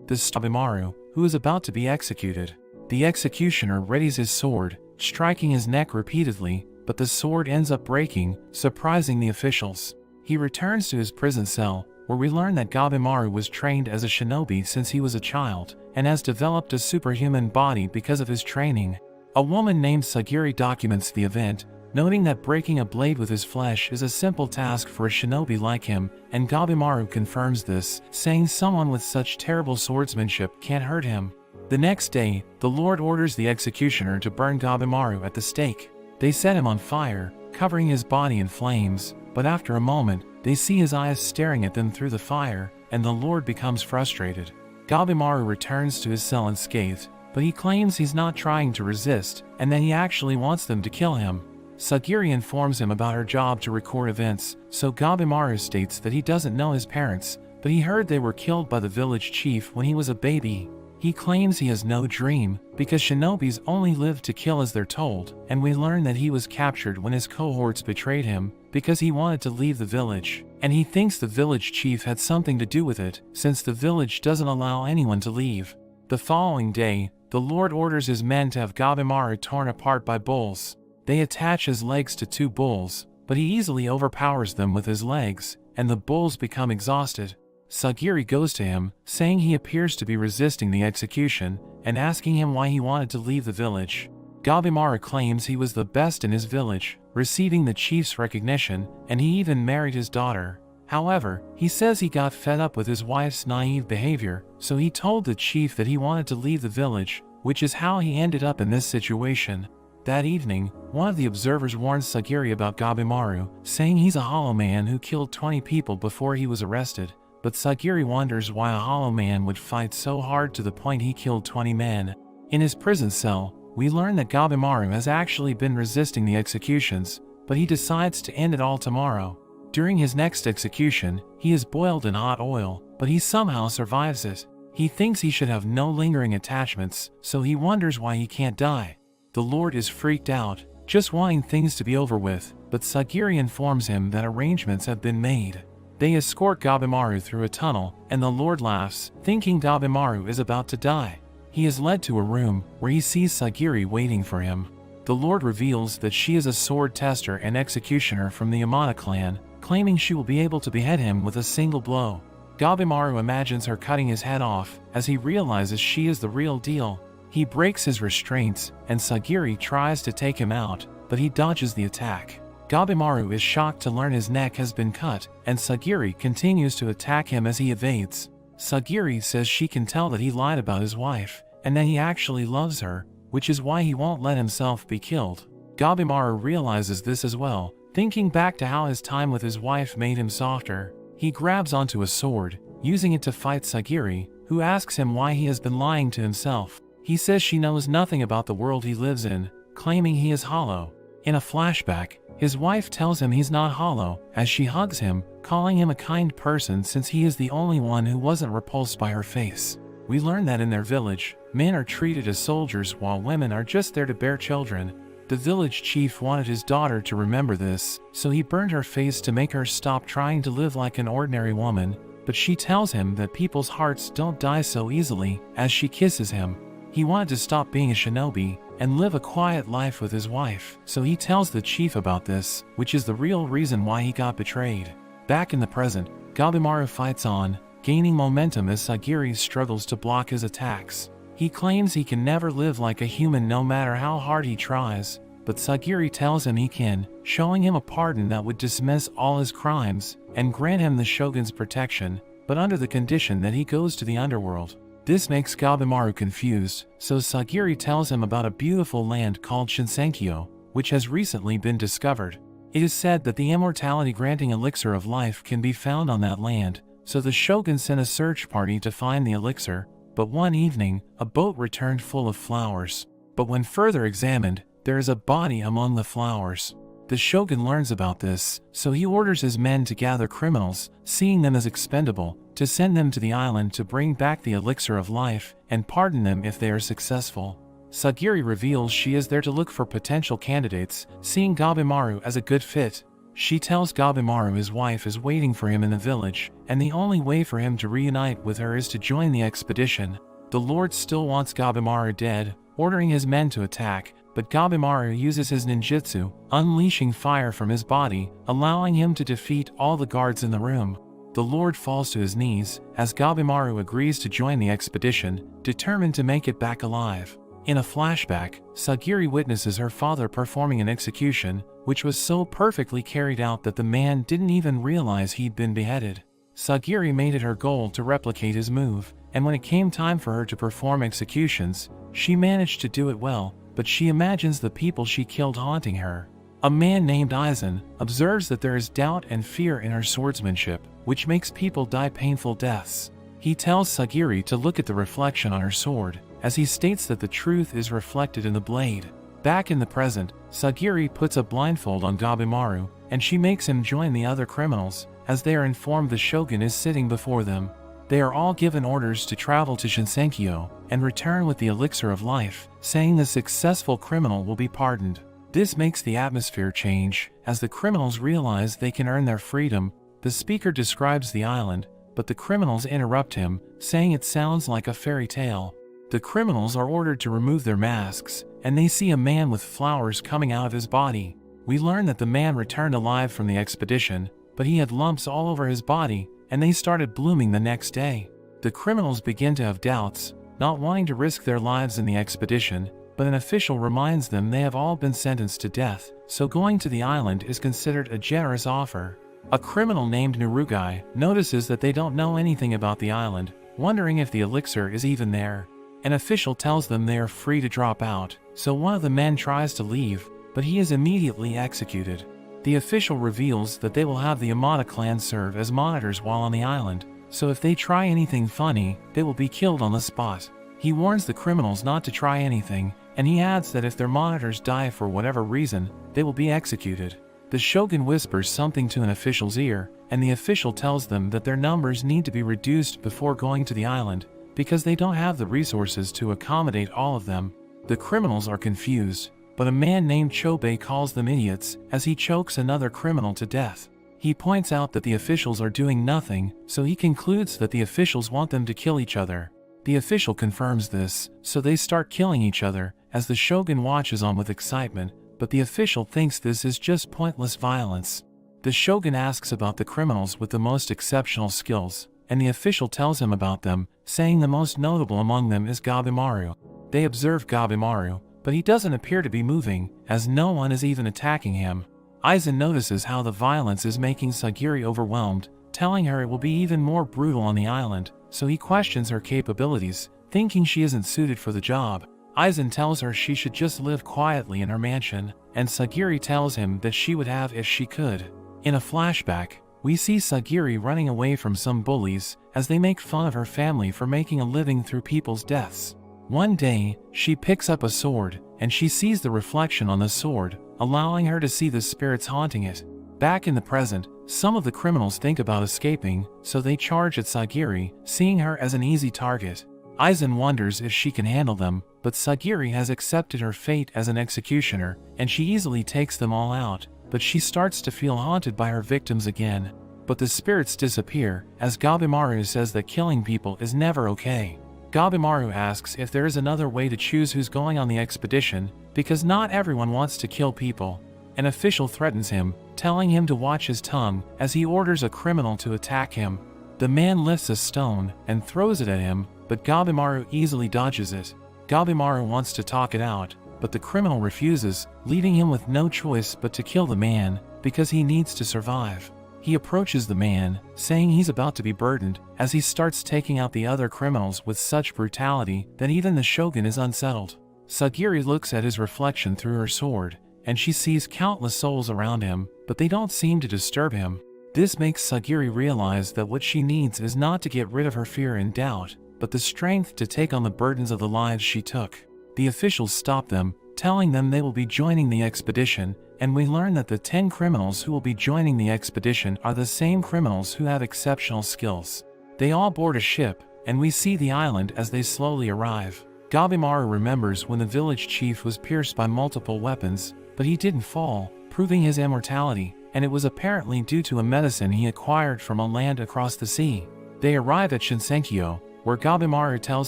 This Gabimaru, who is about to be executed. The executioner readies his sword, striking his neck repeatedly, but the sword ends up breaking, surprising the officials. He returns to his prison cell, where we learn that Gabimaru was trained as a shinobi since he was a child, and has developed a superhuman body because of his training. A woman named Sagiri documents the event, noting that breaking a blade with his flesh is a simple task for a shinobi like him, and Gabimaru confirms this, saying someone with such terrible swordsmanship can't hurt him. The next day, the Lord orders the executioner to burn Gabimaru at the stake. They set him on fire, covering his body in flames, but after a moment, they see his eyes staring at them through the fire, and the Lord becomes frustrated. Gabimaru returns to his cell unscathed, but he claims he's not trying to resist, and that he actually wants them to kill him. Sagiri informs him about her job to record events, so Gabimaru states that he doesn't know his parents, but he heard they were killed by the village chief when he was a baby. He claims he has no dream, because shinobis only live to kill as they're told, and we learn that he was captured when his cohorts betrayed him, because he wanted to leave the village, and he thinks the village chief had something to do with it, since the village doesn't allow anyone to leave. The following day, the Lord orders his men to have Gabimaru torn apart by bulls. They attach his legs to 2 bulls, but he easily overpowers them with his legs, and the bulls become exhausted. Sagiri goes to him, saying he appears to be resisting the execution, and asking him why he wanted to leave the village. Gabimaru claims he was the best in his village, receiving the chief's recognition, and he even married his daughter. However, he says he got fed up with his wife's naive behavior, so he told the chief that he wanted to leave the village, which is how he ended up in this situation. That evening, one of the observers warns Sagiri about Gabimaru, saying he's a hollow man who killed 20 people before he was arrested. But Sagiri wonders why a hollow man would fight so hard to the point he killed 20 men. In his prison cell, we learn that Gabimaru has actually been resisting the executions, but he decides to end it all tomorrow. During his next execution, he is boiled in hot oil, but he somehow survives it. He thinks he should have no lingering attachments, so he wonders why he can't die. The Lord is freaked out, just wanting things to be over with, but Sagiri informs him that arrangements have been made. They escort Gabimaru through a tunnel, and the Lord laughs, thinking Gabimaru is about to die. He is led to a room, where he sees Sagiri waiting for him. The Lord reveals that she is a sword tester and executioner from the Yamada clan, claiming she will be able to behead him with a single blow. Gabimaru imagines her cutting his head off, as he realizes she is the real deal. He breaks his restraints, and Sagiri tries to take him out, but he dodges the attack. Gabimaru is shocked to learn his neck has been cut, and Sagiri continues to attack him as he evades. Sagiri says she can tell that he lied about his wife, and that he actually loves her, which is why he won't let himself be killed. Gabimaru realizes this as well, thinking back to how his time with his wife made him softer. He grabs onto a sword, using it to fight Sagiri, who asks him why he has been lying to himself. He says she knows nothing about the world he lives in, claiming he is hollow. In a flashback, his wife tells him he's not hollow, as she hugs him, calling him a kind person since he is the only one who wasn't repulsed by her face. We learn that in their village, men are treated as soldiers while women are just there to bear children. The village chief wanted his daughter to remember this, so he burned her face to make her stop trying to live like an ordinary woman, but she tells him that people's hearts don't die so easily, as she kisses him. He wanted to stop being a shinobi, and live a quiet life with his wife, so he tells the chief about this, which is the real reason why he got betrayed. Back in the present, Gabimaru fights on, gaining momentum as Sagiri struggles to block his attacks. He claims he can never live like a human no matter how hard he tries, but Sagiri tells him he can, showing him a pardon that would dismiss all his crimes, and grant him the shogun's protection, but under the condition that he goes to the underworld. This makes Gabimaru confused, so Sagiri tells him about a beautiful land called Shinsenkyo, which has recently been discovered. It is said that the immortality-granting elixir of life can be found on that land, so the shogun sent a search party to find the elixir, but one evening, a boat returned full of flowers. But when further examined, there is a body among the flowers. The shogun learns about this, so he orders his men to gather criminals, seeing them as expendable, to send them to the island to bring back the elixir of life, and pardon them if they are successful. Sagiri reveals she is there to look for potential candidates, seeing Gabimaru as a good fit. She tells Gabimaru his wife is waiting for him in the village, and the only way for him to reunite with her is to join the expedition. The Lord still wants Gabimaru dead, ordering his men to attack, but Gabimaru uses his ninjutsu, unleashing fire from his body, allowing him to defeat all the guards in the room. The Lord falls to his knees, as Gabimaru agrees to join the expedition, determined to make it back alive. In a flashback, Sagiri witnesses her father performing an execution, which was so perfectly carried out that the man didn't even realize he'd been beheaded. Sagiri made it her goal to replicate his move, and when it came time for her to perform executions, she managed to do it well, but she imagines the people she killed haunting her. A man named Aizen observes that there is doubt and fear in her swordsmanship, which makes people die painful deaths. He tells Sagiri to look at the reflection on her sword, as he states that the truth is reflected in the blade. Back in the present, Sagiri puts a blindfold on Gabimaru, and she makes him join the other criminals, as they are informed the shogun is sitting before them. They are all given orders to travel to Shinsenkyo and return with the elixir of life, saying the successful criminal will be pardoned. This makes the atmosphere change, as the criminals realize they can earn their freedom. The speaker describes the island, but the criminals interrupt him, saying it sounds like a fairy tale. The criminals are ordered to remove their masks, and they see a man with flowers coming out of his body. We learn that the man returned alive from the expedition, but he had lumps all over his body, and they started blooming the next day. The criminals begin to have doubts, not wanting to risk their lives in the expedition, but an official reminds them they have all been sentenced to death, so going to the island is considered a generous offer. A criminal named Narugai notices that they don't know anything about the island, wondering if the elixir is even there. An official tells them they are free to drop out, so one of the men tries to leave, but he is immediately executed. The official reveals that they will have the Amada clan serve as monitors while on the island, so if they try anything funny, they will be killed on the spot. He warns the criminals not to try anything, and he adds that if their monitors die for whatever reason, they will be executed. The shogun whispers something to an official's ear, and the official tells them that their numbers need to be reduced before going to the island, because they don't have the resources to accommodate all of them. The criminals are confused, but a man named Chobe calls them idiots as he chokes another criminal to death. He points out that the officials are doing nothing, so he concludes that the officials want them to kill each other. The official confirms this, so they start killing each other, as the shogun watches on with excitement, but the official thinks this is just pointless violence. The shogun asks about the criminals with the most exceptional skills, and the official tells him about them, saying the most notable among them is Gabimaru. They observe Gabimaru, but he doesn't appear to be moving, as no one is even attacking him. Aizen notices how the violence is making Sagiri overwhelmed, telling her it will be even more brutal on the island, so he questions her capabilities, thinking she isn't suited for the job. Aizen tells her she should just live quietly in her mansion, and Sagiri tells him that she would have if she could. In a flashback, we see Sagiri running away from some bullies, as they make fun of her family for making a living through people's deaths. One day, she picks up a sword, and she sees the reflection on the sword, allowing her to see the spirits haunting it. Back in the present, some of the criminals think about escaping, so they charge at Sagiri, seeing her as an easy target. Aizen wonders if she can handle them, but Sagiri has accepted her fate as an executioner, and she easily takes them all out, but she starts to feel haunted by her victims again. But the spirits disappear, as Gabimaru says that killing people is never okay. Gabimaru asks if there is another way to choose who's going on the expedition, because not everyone wants to kill people. An official threatens him, telling him to watch his tongue, as he orders a criminal to attack him. The man lifts a stone and throws it at him, but Gabimaru easily dodges it. Gabimaru wants to talk it out, but the criminal refuses, leaving him with no choice but to kill the man, because he needs to survive. He approaches the man, saying he's about to be burdened, as he starts taking out the other criminals with such brutality that even the shogun is unsettled. Sagiri looks at his reflection through her sword, and she sees countless souls around him, but they don't seem to disturb him. This makes Sagiri realize that what she needs is not to get rid of her fear and doubt, but the strength to take on the burdens of the lives she took. The officials stop them, telling them they will be joining the expedition, and we learn that the 10 criminals who will be joining the expedition are the same criminals who have exceptional skills. They all board a ship, and we see the island as they slowly arrive. Gabimaru remembers when the village chief was pierced by multiple weapons, but he didn't fall, proving his immortality, and it was apparently due to a medicine he acquired from a land across the sea. They arrive at Shinsenkyo, where Gabimaru tells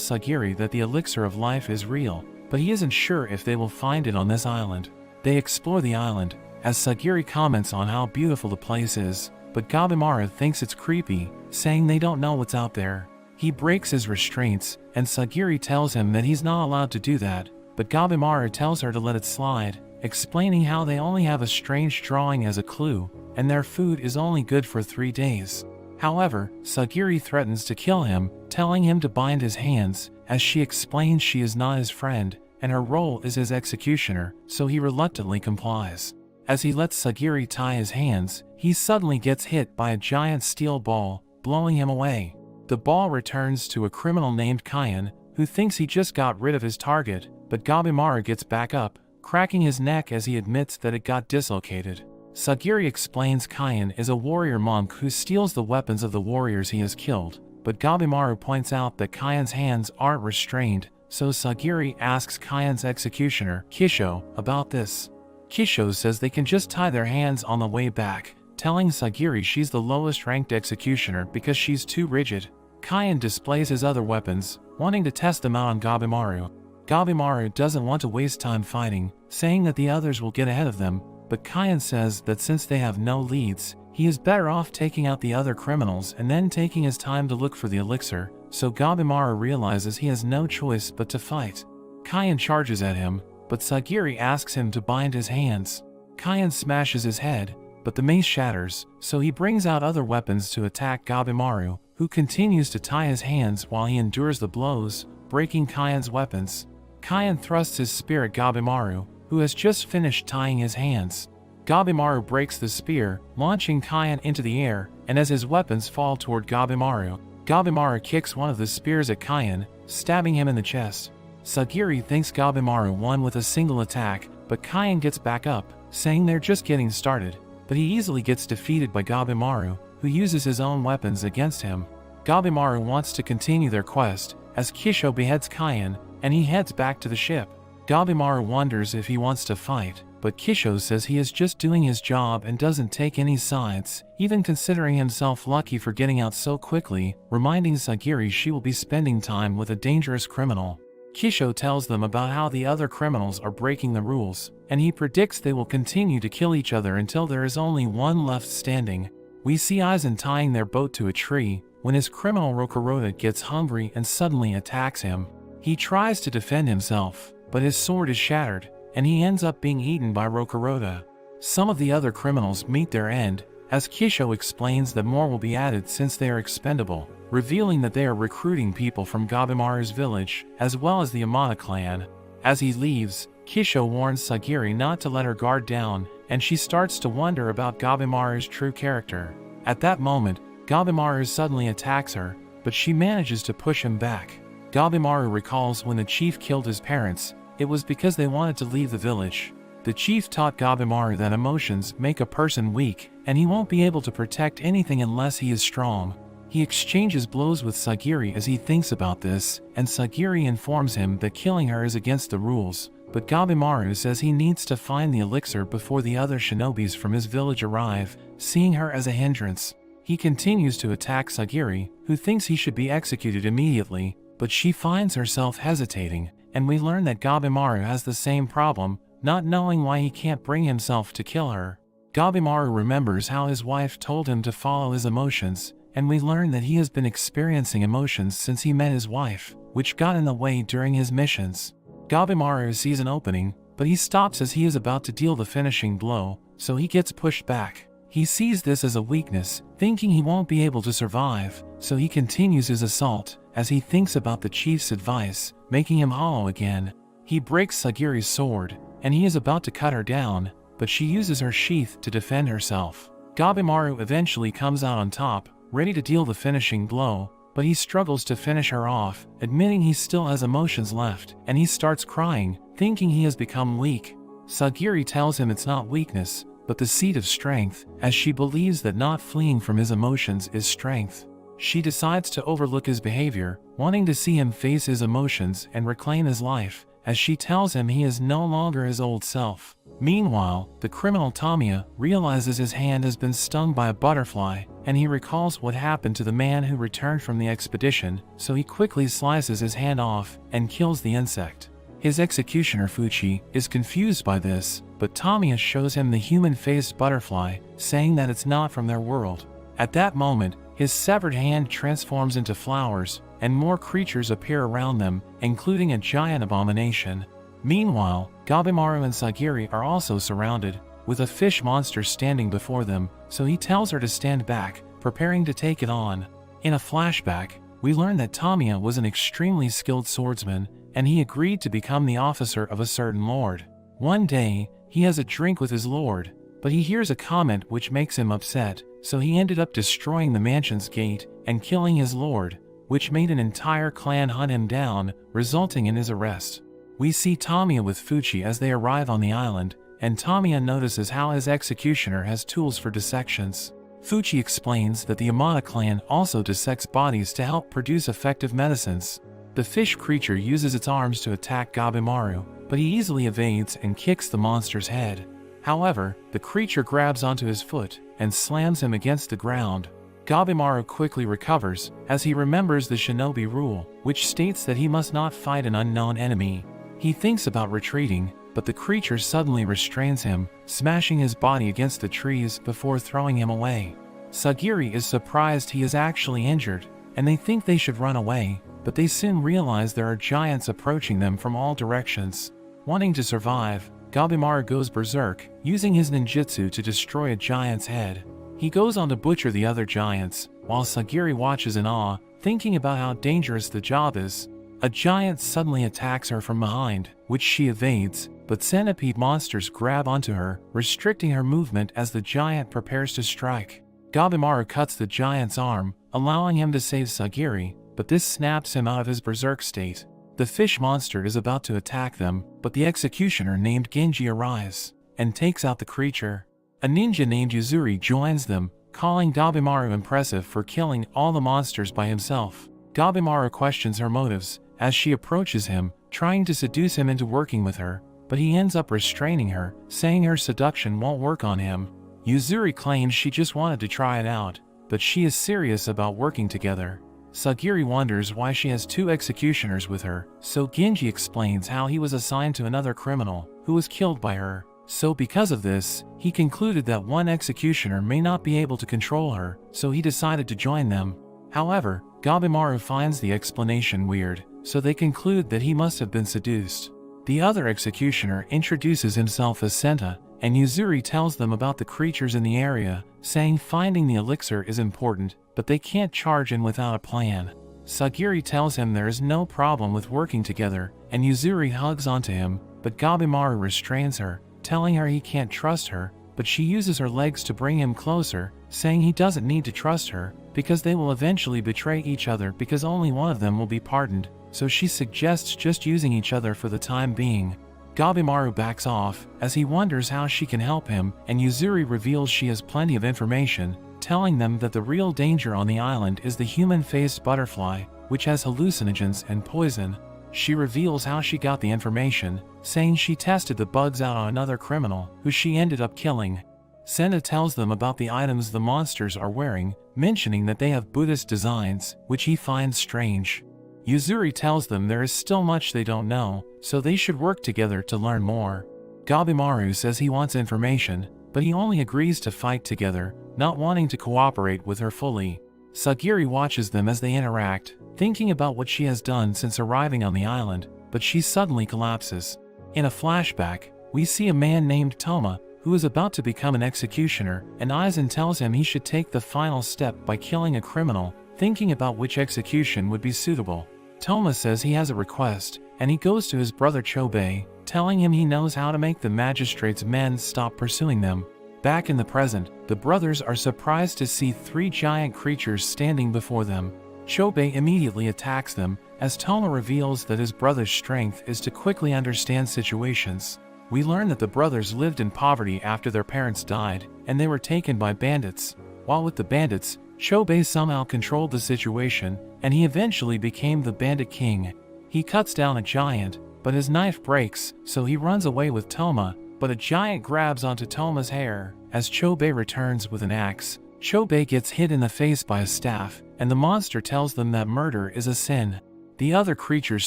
Sagiri that the elixir of life is real, but he isn't sure if they will find it on this island. They explore the island, as Sagiri comments on how beautiful the place is, but Gabimaru thinks it's creepy, saying they don't know what's out there. He breaks his restraints, and Sagiri tells him that he's not allowed to do that, but Gabimaru tells her to let it slide, explaining how they only have a strange drawing as a clue, and their food is only good for 3 days. However, Sagiri threatens to kill him, telling him to bind his hands, as she explains she is not his friend, and her role is as executioner, so he reluctantly complies. As he lets Sagiri tie his hands, he suddenly gets hit by a giant steel ball, blowing him away. The ball returns to a criminal named Kyan, who thinks he just got rid of his target, but Gabimaru gets back up, cracking his neck as he admits that it got dislocated. Sagiri explains Kyan is a warrior monk who steals the weapons of the warriors he has killed, but Gabimaru points out that Kyan's hands aren't restrained, so Sagiri asks Kyan's executioner, Kisho, about this. Kisho says they can just tie their hands on the way back, telling Sagiri she's the lowest ranked executioner because she's too rigid. Kyan displays his other weapons, wanting to test them out on Gabimaru. Gabimaru doesn't want to waste time fighting, saying that the others will get ahead of them, but Kyan says that since they have no leads, he is better off taking out the other criminals and then taking his time to look for the elixir, so Gabimaru realizes he has no choice but to fight. Kyan charges at him, but Sagiri asks him to bind his hands. Kyan smashes his head, but the mace shatters, so he brings out other weapons to attack Gabimaru, who continues to tie his hands while he endures the blows, breaking Kyan's weapons. Kyan thrusts his spear at Gabimaru, who has just finished tying his hands. Gabimaru breaks the spear, launching Kyan into the air, and as his weapons fall toward Gabimaru, Gabimaru kicks one of the spears at Kyan, stabbing him in the chest. Sagiri thinks Gabimaru won with a single attack, but Kyan gets back up, saying they're just getting started, but he easily gets defeated by Gabimaru, who uses his own weapons against him. Gabimaru wants to continue their quest, as Kisho beheads Kyan, and he heads back to the ship. Gabimaru wonders if he wants to fight, but Kisho says he is just doing his job and doesn't take any sides, even considering himself lucky for getting out so quickly, reminding Sagiri she will be spending time with a dangerous criminal. Kisho tells them about how the other criminals are breaking the rules, and he predicts they will continue to kill each other until there is only one left standing. We see Aizen tying their boat to a tree, when his criminal Rokuroda gets hungry and suddenly attacks him. He tries to defend himself, but his sword is shattered, and he ends up being eaten by Rokuroda. Some of the other criminals meet their end, as Kisho explains that more will be added since they are expendable, revealing that they are recruiting people from Gabimaru's village, as well as the Amada clan. As he leaves, Kisho warns Sagiri not to let her guard down, and she starts to wonder about Gabimaru's true character. At that moment, Gabimaru suddenly attacks her, but she manages to push him back. Gabimaru recalls when the chief killed his parents, it was because they wanted to leave the village. The chief taught Gabimaru that emotions make a person weak, and he won't be able to protect anything unless he is strong. He exchanges blows with Sagiri as he thinks about this, and Sagiri informs him that killing her is against the rules, but Gabimaru says he needs to find the elixir before the other shinobis from his village arrive, seeing her as a hindrance. He continues to attack Sagiri, who thinks he should be executed immediately, but she finds herself hesitating, and we learn that Gabimaru has the same problem, not knowing why he can't bring himself to kill her. Gabimaru remembers how his wife told him to follow his emotions, and we learn that he has been experiencing emotions since he met his wife, which got in the way during his missions. Gabimaru sees an opening, but he stops as he is about to deal the finishing blow, so he gets pushed back. He sees this as a weakness, thinking he won't be able to survive, so he continues his assault, as he thinks about the chief's advice, making him hollow again. He breaks Sagiri's sword, and he is about to cut her down, but she uses her sheath to defend herself. Gabimaru eventually comes out on top, ready to deal the finishing blow, but he struggles to finish her off, admitting he still has emotions left, and he starts crying, thinking he has become weak. Sagiri tells him it's not weakness, but the seed of strength, as she believes that not fleeing from his emotions is strength. She decides to overlook his behavior, wanting to see him face his emotions and reclaim his life, as she tells him he is no longer his old self. Meanwhile, the criminal Tamiya realizes his hand has been stung by a butterfly, and he recalls what happened to the man who returned from the expedition, so he quickly slices his hand off and kills the insect. His executioner Fuchi is confused by this, but Tamiya shows him the human-faced butterfly, saying that it's not from their world. At that moment, his severed hand transforms into flowers, and more creatures appear around them, including a giant abomination. Meanwhile, Gabimaru and Sagiri are also surrounded, with a fish monster standing before them, so he tells her to stand back, preparing to take it on. In a flashback, we learn that Tamiya was an extremely skilled swordsman, and he agreed to become the officer of a certain lord. One day, he has a drink with his lord, but he hears a comment which makes him upset, so he ended up destroying the mansion's gate and killing his lord, which made an entire clan hunt him down, resulting in his arrest. We see Tamiya with Fuchi as they arrive on the island, and Tamiya notices how his executioner has tools for dissections. Fuchi explains that the Yamada clan also dissects bodies to help produce effective medicines. The fish creature uses its arms to attack Gabimaru, but he easily evades and kicks the monster's head. However, the creature grabs onto his foot and slams him against the ground. Gabimaru quickly recovers, as he remembers the shinobi rule, which states that he must not fight an unknown enemy. He thinks about retreating, but the creature suddenly restrains him, smashing his body against the trees before throwing him away. Sagiri is surprised he is actually injured, and they think they should run away, but they soon realize there are giants approaching them from all directions. Wanting to survive, Gabimaru goes berserk, using his ninjutsu to destroy a giant's head. He goes on to butcher the other giants, while Sagiri watches in awe, thinking about how dangerous the job is. A giant suddenly attacks her from behind, which she evades, but centipede monsters grab onto her, restricting her movement as the giant prepares to strike. Gabimaru cuts the giant's arm, allowing him to save Sagiri, but this snaps him out of his berserk state. The fish monster is about to attack them, but the executioner named Genji arrives and takes out the creature. A ninja named Yuzuri joins them, calling Gabimaru impressive for killing all the monsters by himself. Gabimaru questions her motives as she approaches him, trying to seduce him into working with her, but he ends up restraining her, saying her seduction won't work on him. Yuzuri claims she just wanted to try it out, but she is serious about working together. Sagiri wonders why she has two executioners with her, so Genji explains how he was assigned to another criminal, who was killed by her. So because of this, he concluded that one executioner may not be able to control her, so he decided to join them. However, Gabimaru finds the explanation weird, so they conclude that he must have been seduced. The other executioner introduces himself as Senta, and Yuzuri tells them about the creatures in the area, saying finding the elixir is important, but they can't charge in without a plan. Sagiri tells him there is no problem with working together, and Yuzuri hugs onto him, but Gabimaru restrains her, telling her he can't trust her, but she uses her legs to bring him closer, saying he doesn't need to trust her, because they will eventually betray each other because only one of them will be pardoned, so she suggests just using each other for the time being. Gabimaru backs off, as he wonders how she can help him, and Yuzuri reveals she has plenty of information, telling them that the real danger on the island is the human-faced butterfly, which has hallucinogens and poison. She reveals how she got the information, saying she tested the bugs out on another criminal, who she ended up killing. Senta tells them about the items the monsters are wearing, mentioning that they have Buddhist designs, which he finds strange. Yuzuri tells them there is still much they don't know, so they should work together to learn more. Gabimaru says he wants information, but he only agrees to fight together, not wanting to cooperate with her fully. Sagiri watches them as they interact, thinking about what she has done since arriving on the island, but she suddenly collapses. In a flashback, we see a man named Toma, who is about to become an executioner, and Aizen tells him he should take the final step by killing a criminal, thinking about which execution would be suitable. Toma says he has a request, and he goes to his brother Chobei, telling him he knows how to make the magistrate's men stop pursuing them. Back in the present, the brothers are surprised to see three giant creatures standing before them. Chobei immediately attacks them, as Toma reveals that his brother's strength is to quickly understand situations. We learn that the brothers lived in poverty after their parents died, and they were taken by bandits. While with the bandits, Chobei somehow controlled the situation, and he eventually became the bandit king. He cuts down a giant, but his knife breaks, so he runs away with Toma, but a giant grabs onto Toma's hair. As Chobei returns with an axe, Chobei gets hit in the face by a staff, and the monster tells them that murder is a sin. The other creatures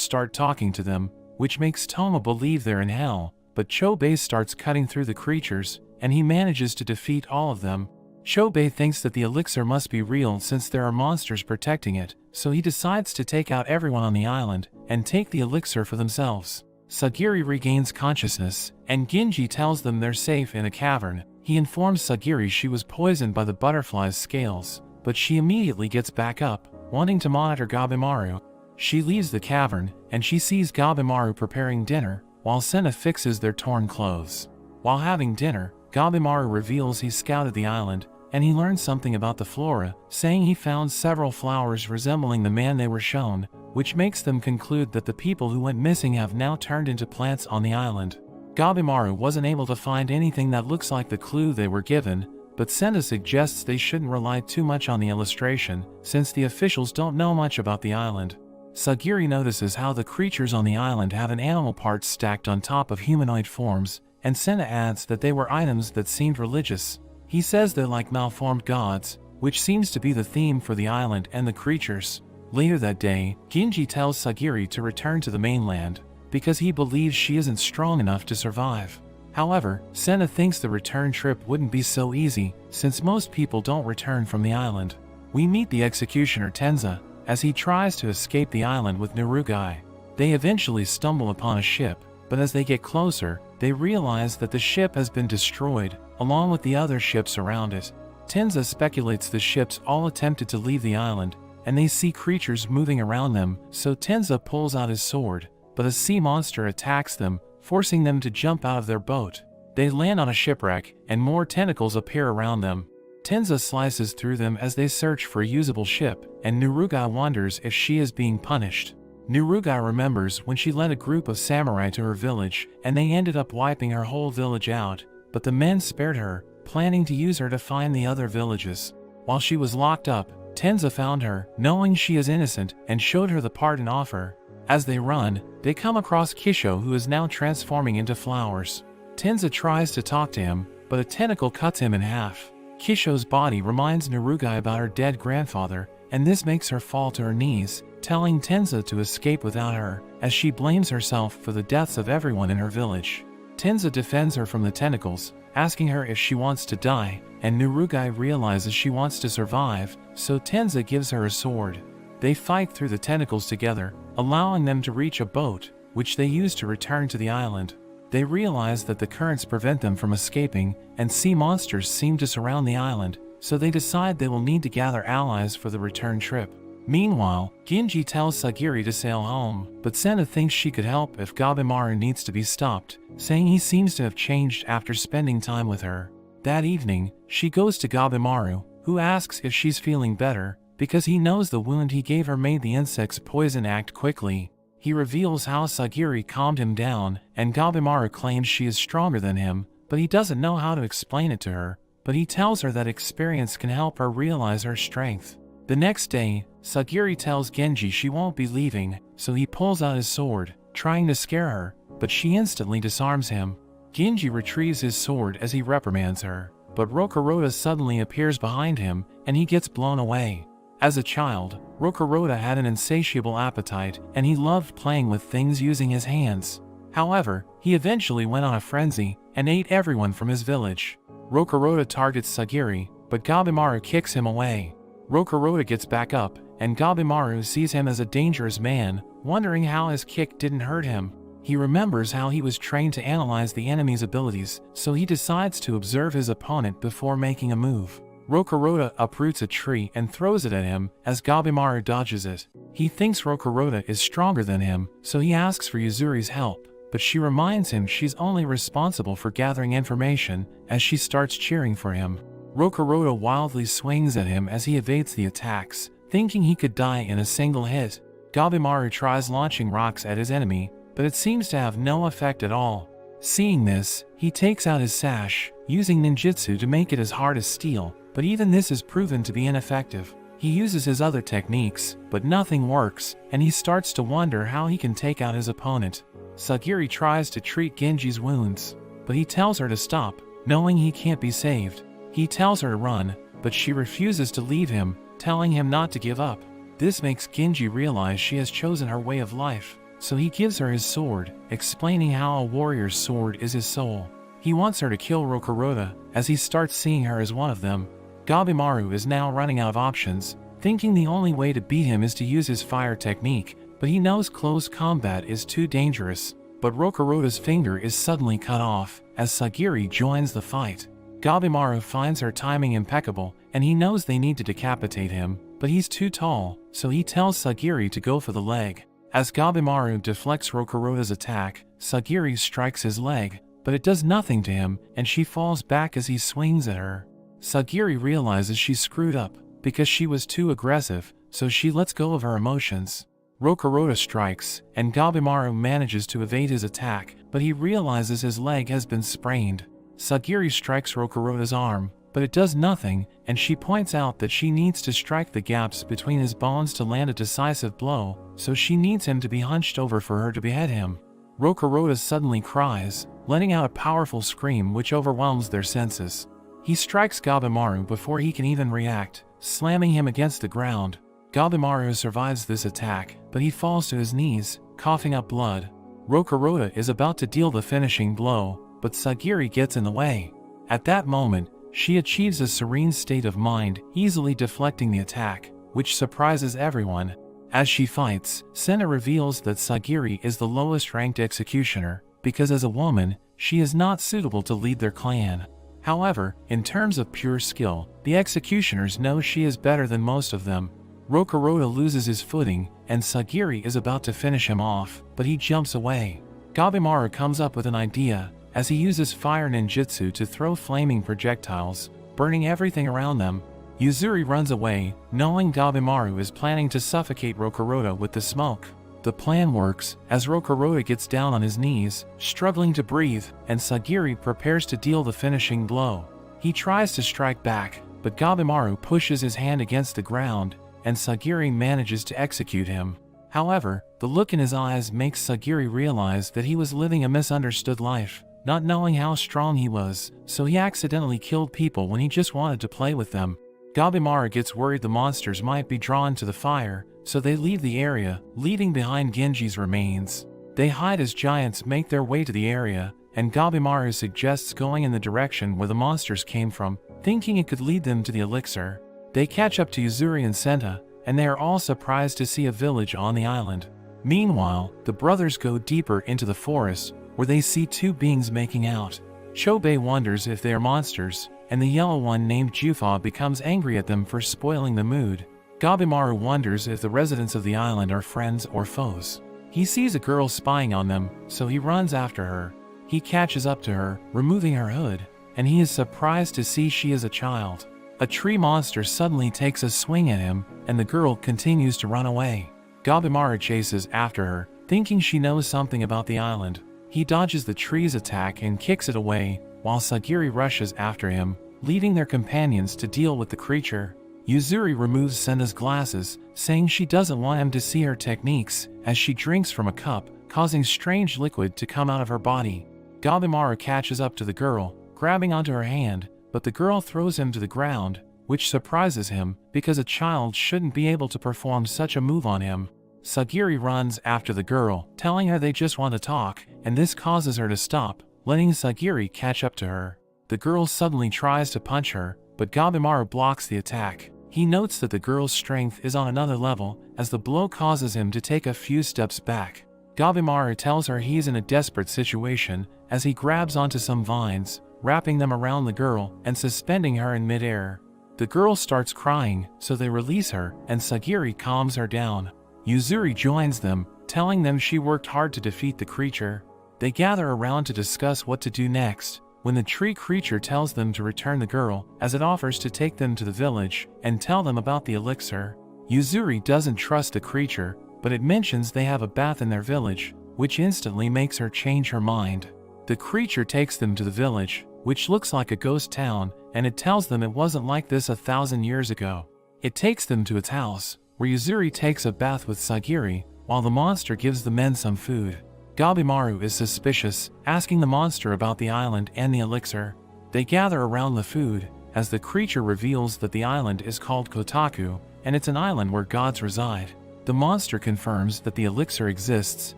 start talking to them, which makes Toma believe they're in hell, but Chobei starts cutting through the creatures, and he manages to defeat all of them. Chobei thinks that the elixir must be real since there are monsters protecting it, so he decides to take out everyone on the island and take the elixir for themselves. Sagiri regains consciousness, and Genji tells them they're safe in a cavern. He informs Sagiri she was poisoned by the butterfly's scales, but she immediately gets back up, wanting to monitor Gabimaru. She leaves the cavern, and she sees Gabimaru preparing dinner, while Senna fixes their torn clothes. While having dinner, Gabimaru reveals he scouted the island, and he learned something about the flora, saying he found several flowers resembling the man they were shown, which makes them conclude that the people who went missing have now turned into plants on the island. Gabimaru wasn't able to find anything that looks like the clue they were given, but Senna suggests they shouldn't rely too much on the illustration, since the officials don't know much about the island. Sagiri notices how the creatures on the island have an animal parts stacked on top of humanoid forms, and Senna adds that they were items that seemed religious. He says they're like malformed gods, which seems to be the theme for the island and the creatures. Later that day, Genji tells Sagiri to return to the mainland, because he believes she isn't strong enough to survive. However, Senna thinks the return trip wouldn't be so easy, since most people don't return from the island. We meet the executioner Tenza, as he tries to escape the island with Nurugai. They eventually stumble upon a ship, but as they get closer, they realize that the ship has been destroyed, along with the other ships around it. Tenza speculates the ships all attempted to leave the island, and they see creatures moving around them, so Tenza pulls out his sword, but a sea monster attacks them, forcing them to jump out of their boat. They land on a shipwreck, and more tentacles appear around them. Tenza slices through them as they search for a usable ship, and Nurugai wonders if she is being punished. Nurugai remembers when she led a group of samurai to her village, and they ended up wiping her whole village out, but the men spared her, planning to use her to find the other villages. While she was locked up, Tenza found her, knowing she is innocent, and showed her the pardon offer. As they run, they come across Kisho, who is now transforming into flowers. Tenza tries to talk to him, but a tentacle cuts him in half. Kisho's body reminds Nurugai about her dead grandfather, and this makes her fall to her knees, telling Tenza to escape without her, as she blames herself for the deaths of everyone in her village. Tenza defends her from the tentacles, asking her if she wants to die, and Nurugai realizes she wants to survive, so Tenza gives her a sword. They fight through the tentacles together, allowing them to reach a boat, which they use to return to the island. They realize that the currents prevent them from escaping, and sea monsters seem to surround the island, so they decide they will need to gather allies for the return trip. Meanwhile, Genji tells Sagiri to sail home, but Senna thinks she could help if Gabimaru needs to be stopped, saying he seems to have changed after spending time with her. That evening, she goes to Gabimaru, who asks if she's feeling better, because he knows the wound he gave her made the insect's poison act quickly. He reveals how Sagiri calmed him down, and Gabimaru claims she is stronger than him, but he doesn't know how to explain it to her, but he tells her that experience can help her realize her strength. The next day, Sagiri tells Genji she won't be leaving, so he pulls out his sword, trying to scare her, but she instantly disarms him. Genji retrieves his sword as he reprimands her, but Rokuroda suddenly appears behind him, and he gets blown away. As a child, Rokuroda had an insatiable appetite, and he loved playing with things using his hands. However, he eventually went on a frenzy, and ate everyone from his village. Rokuroda targets Sagiri, but Gabimaru kicks him away. Rokuroda gets back up, and Gabimaru sees him as a dangerous man, wondering how his kick didn't hurt him. He remembers how he was trained to analyze the enemy's abilities, so he decides to observe his opponent before making a move. Rokuroda uproots a tree and throws it at him, as Gabimaru dodges it. He thinks Rokuroda is stronger than him, so he asks for Yuzuri's help, but she reminds him she's only responsible for gathering information, as she starts cheering for him. Rokuroda wildly swings at him as he evades the attacks, thinking he could die in a single hit. Gabimaru tries launching rocks at his enemy, but it seems to have no effect at all. Seeing this, he takes out his sash, using ninjutsu to make it as hard as steel, but even this is proven to be ineffective. He uses his other techniques, but nothing works, and he starts to wonder how he can take out his opponent. Sagiri tries to treat Genji's wounds. but he tells her to stop, knowing he can't be saved. He tells her to run, but she refuses to leave him, telling him not to give up. This makes Genji realize she has chosen her way of life, so he gives her his sword, explaining how a warrior's sword is his soul. He wants her to kill Rokuroda, as he starts seeing her as one of them. Gabimaru is now running out of options, thinking the only way to beat him is to use his fire technique, but he knows close combat is too dangerous. But Rokuroda's finger is suddenly cut off, as Sagiri joins the fight. Gabimaru finds her timing impeccable, and he knows they need to decapitate him, but he's too tall, so he tells Sagiri to go for the leg. As Gabimaru deflects Rokuroda's attack, Sagiri strikes his leg, but it does nothing to him, and she falls back as he swings at her. Sagiri realizes she's screwed up, because she was too aggressive, so she lets go of her emotions. Rokuroda strikes, and Gabimaru manages to evade his attack, but he realizes his leg has been sprained. Sagiri strikes Rokuroda's arm, but it does nothing, and she points out that she needs to strike the gaps between his bones to land a decisive blow, so she needs him to be hunched over for her to behead him. Rokuroda suddenly cries, letting out a powerful scream which overwhelms their senses. He strikes Gabimaru before he can even react, slamming him against the ground. Gabimaru survives this attack, but he falls to his knees, coughing up blood. Rokuroda is about to deal the finishing blow, but Sagiri gets in the way. At that moment, she achieves a serene state of mind, easily deflecting the attack, which surprises everyone. As she fights, Senna reveals that Sagiri is the lowest-ranked executioner, because as a woman, she is not suitable to lead their clan. However, in terms of pure skill, the executioners know she is better than most of them. Rokuroda loses his footing, and Sagiri is about to finish him off, but he jumps away. Gabimaru comes up with an idea, as he uses fire ninjutsu to throw flaming projectiles, burning everything around them. Yuzuri runs away, knowing Gabimaru is planning to suffocate Rokuroda with the smoke. The plan works, as Rokuroda gets down on his knees, struggling to breathe, and Sagiri prepares to deal the finishing blow. He tries to strike back, but Gabimaru pushes his hand against the ground, and Sagiri manages to execute him. However, the look in his eyes makes Sagiri realize that he was living a misunderstood life, not knowing how strong he was, so he accidentally killed people when he just wanted to play with them. Gabimaru gets worried the monsters might be drawn to the fire, so they leave the area, leaving behind Genji's remains. They hide as giants make their way to the area, and Gabimaru suggests going in the direction where the monsters came from, thinking it could lead them to the elixir. They catch up to Yuzuri and Senta, and they are all surprised to see a village on the island. Meanwhile, the brothers go deeper into the forest, where they see two beings making out. Chobei wonders if they are monsters, and the yellow one named Jufa becomes angry at them for spoiling the mood. Gabimaru wonders if the residents of the island are friends or foes. He sees a girl spying on them, so he runs after her. He catches up to her, removing her hood, and he is surprised to see she is a child. A tree monster suddenly takes a swing at him, and the girl continues to run away. Gabimaru chases after her, thinking she knows something about the island. He dodges the tree's attack and kicks it away, while Sagiri rushes after him, leaving their companions to deal with the creature. Yuzuri removes Senna's glasses, saying she doesn't want him to see her techniques, as she drinks from a cup, causing strange liquid to come out of her body. Gabimaru catches up to the girl, grabbing onto her hand, but the girl throws him to the ground, which surprises him, because a child shouldn't be able to perform such a move on him. Sagiri runs after the girl, telling her they just want to talk, and this causes her to stop, letting Sagiri catch up to her. The girl suddenly tries to punch her, but Gabimaru blocks the attack. He notes that the girl's strength is on another level, as the blow causes him to take a few steps back. Gabimaru tells her he's in a desperate situation, as he grabs onto some vines, wrapping them around the girl and suspending her in midair. The girl starts crying, so they release her, and Sagiri calms her down. Yuzuri joins them, telling them she worked hard to defeat the creature. They gather around to discuss what to do next, when the tree creature tells them to return the girl, as it offers to take them to the village and tell them about the elixir. Yuzuri doesn't trust the creature, but it mentions they have a bath in their village, which instantly makes her change her mind. The creature takes them to the village, which looks like a ghost town, and it tells them it wasn't like this 1,000 years ago. It takes them to its house, where Yuzuri takes a bath with Sagiri, while the monster gives the men some food. Gabimaru is suspicious, asking the monster about the island and the elixir. They gather around the food, as the creature reveals that the island is called Kotaku, and it's an island where gods reside. The monster confirms that the elixir exists,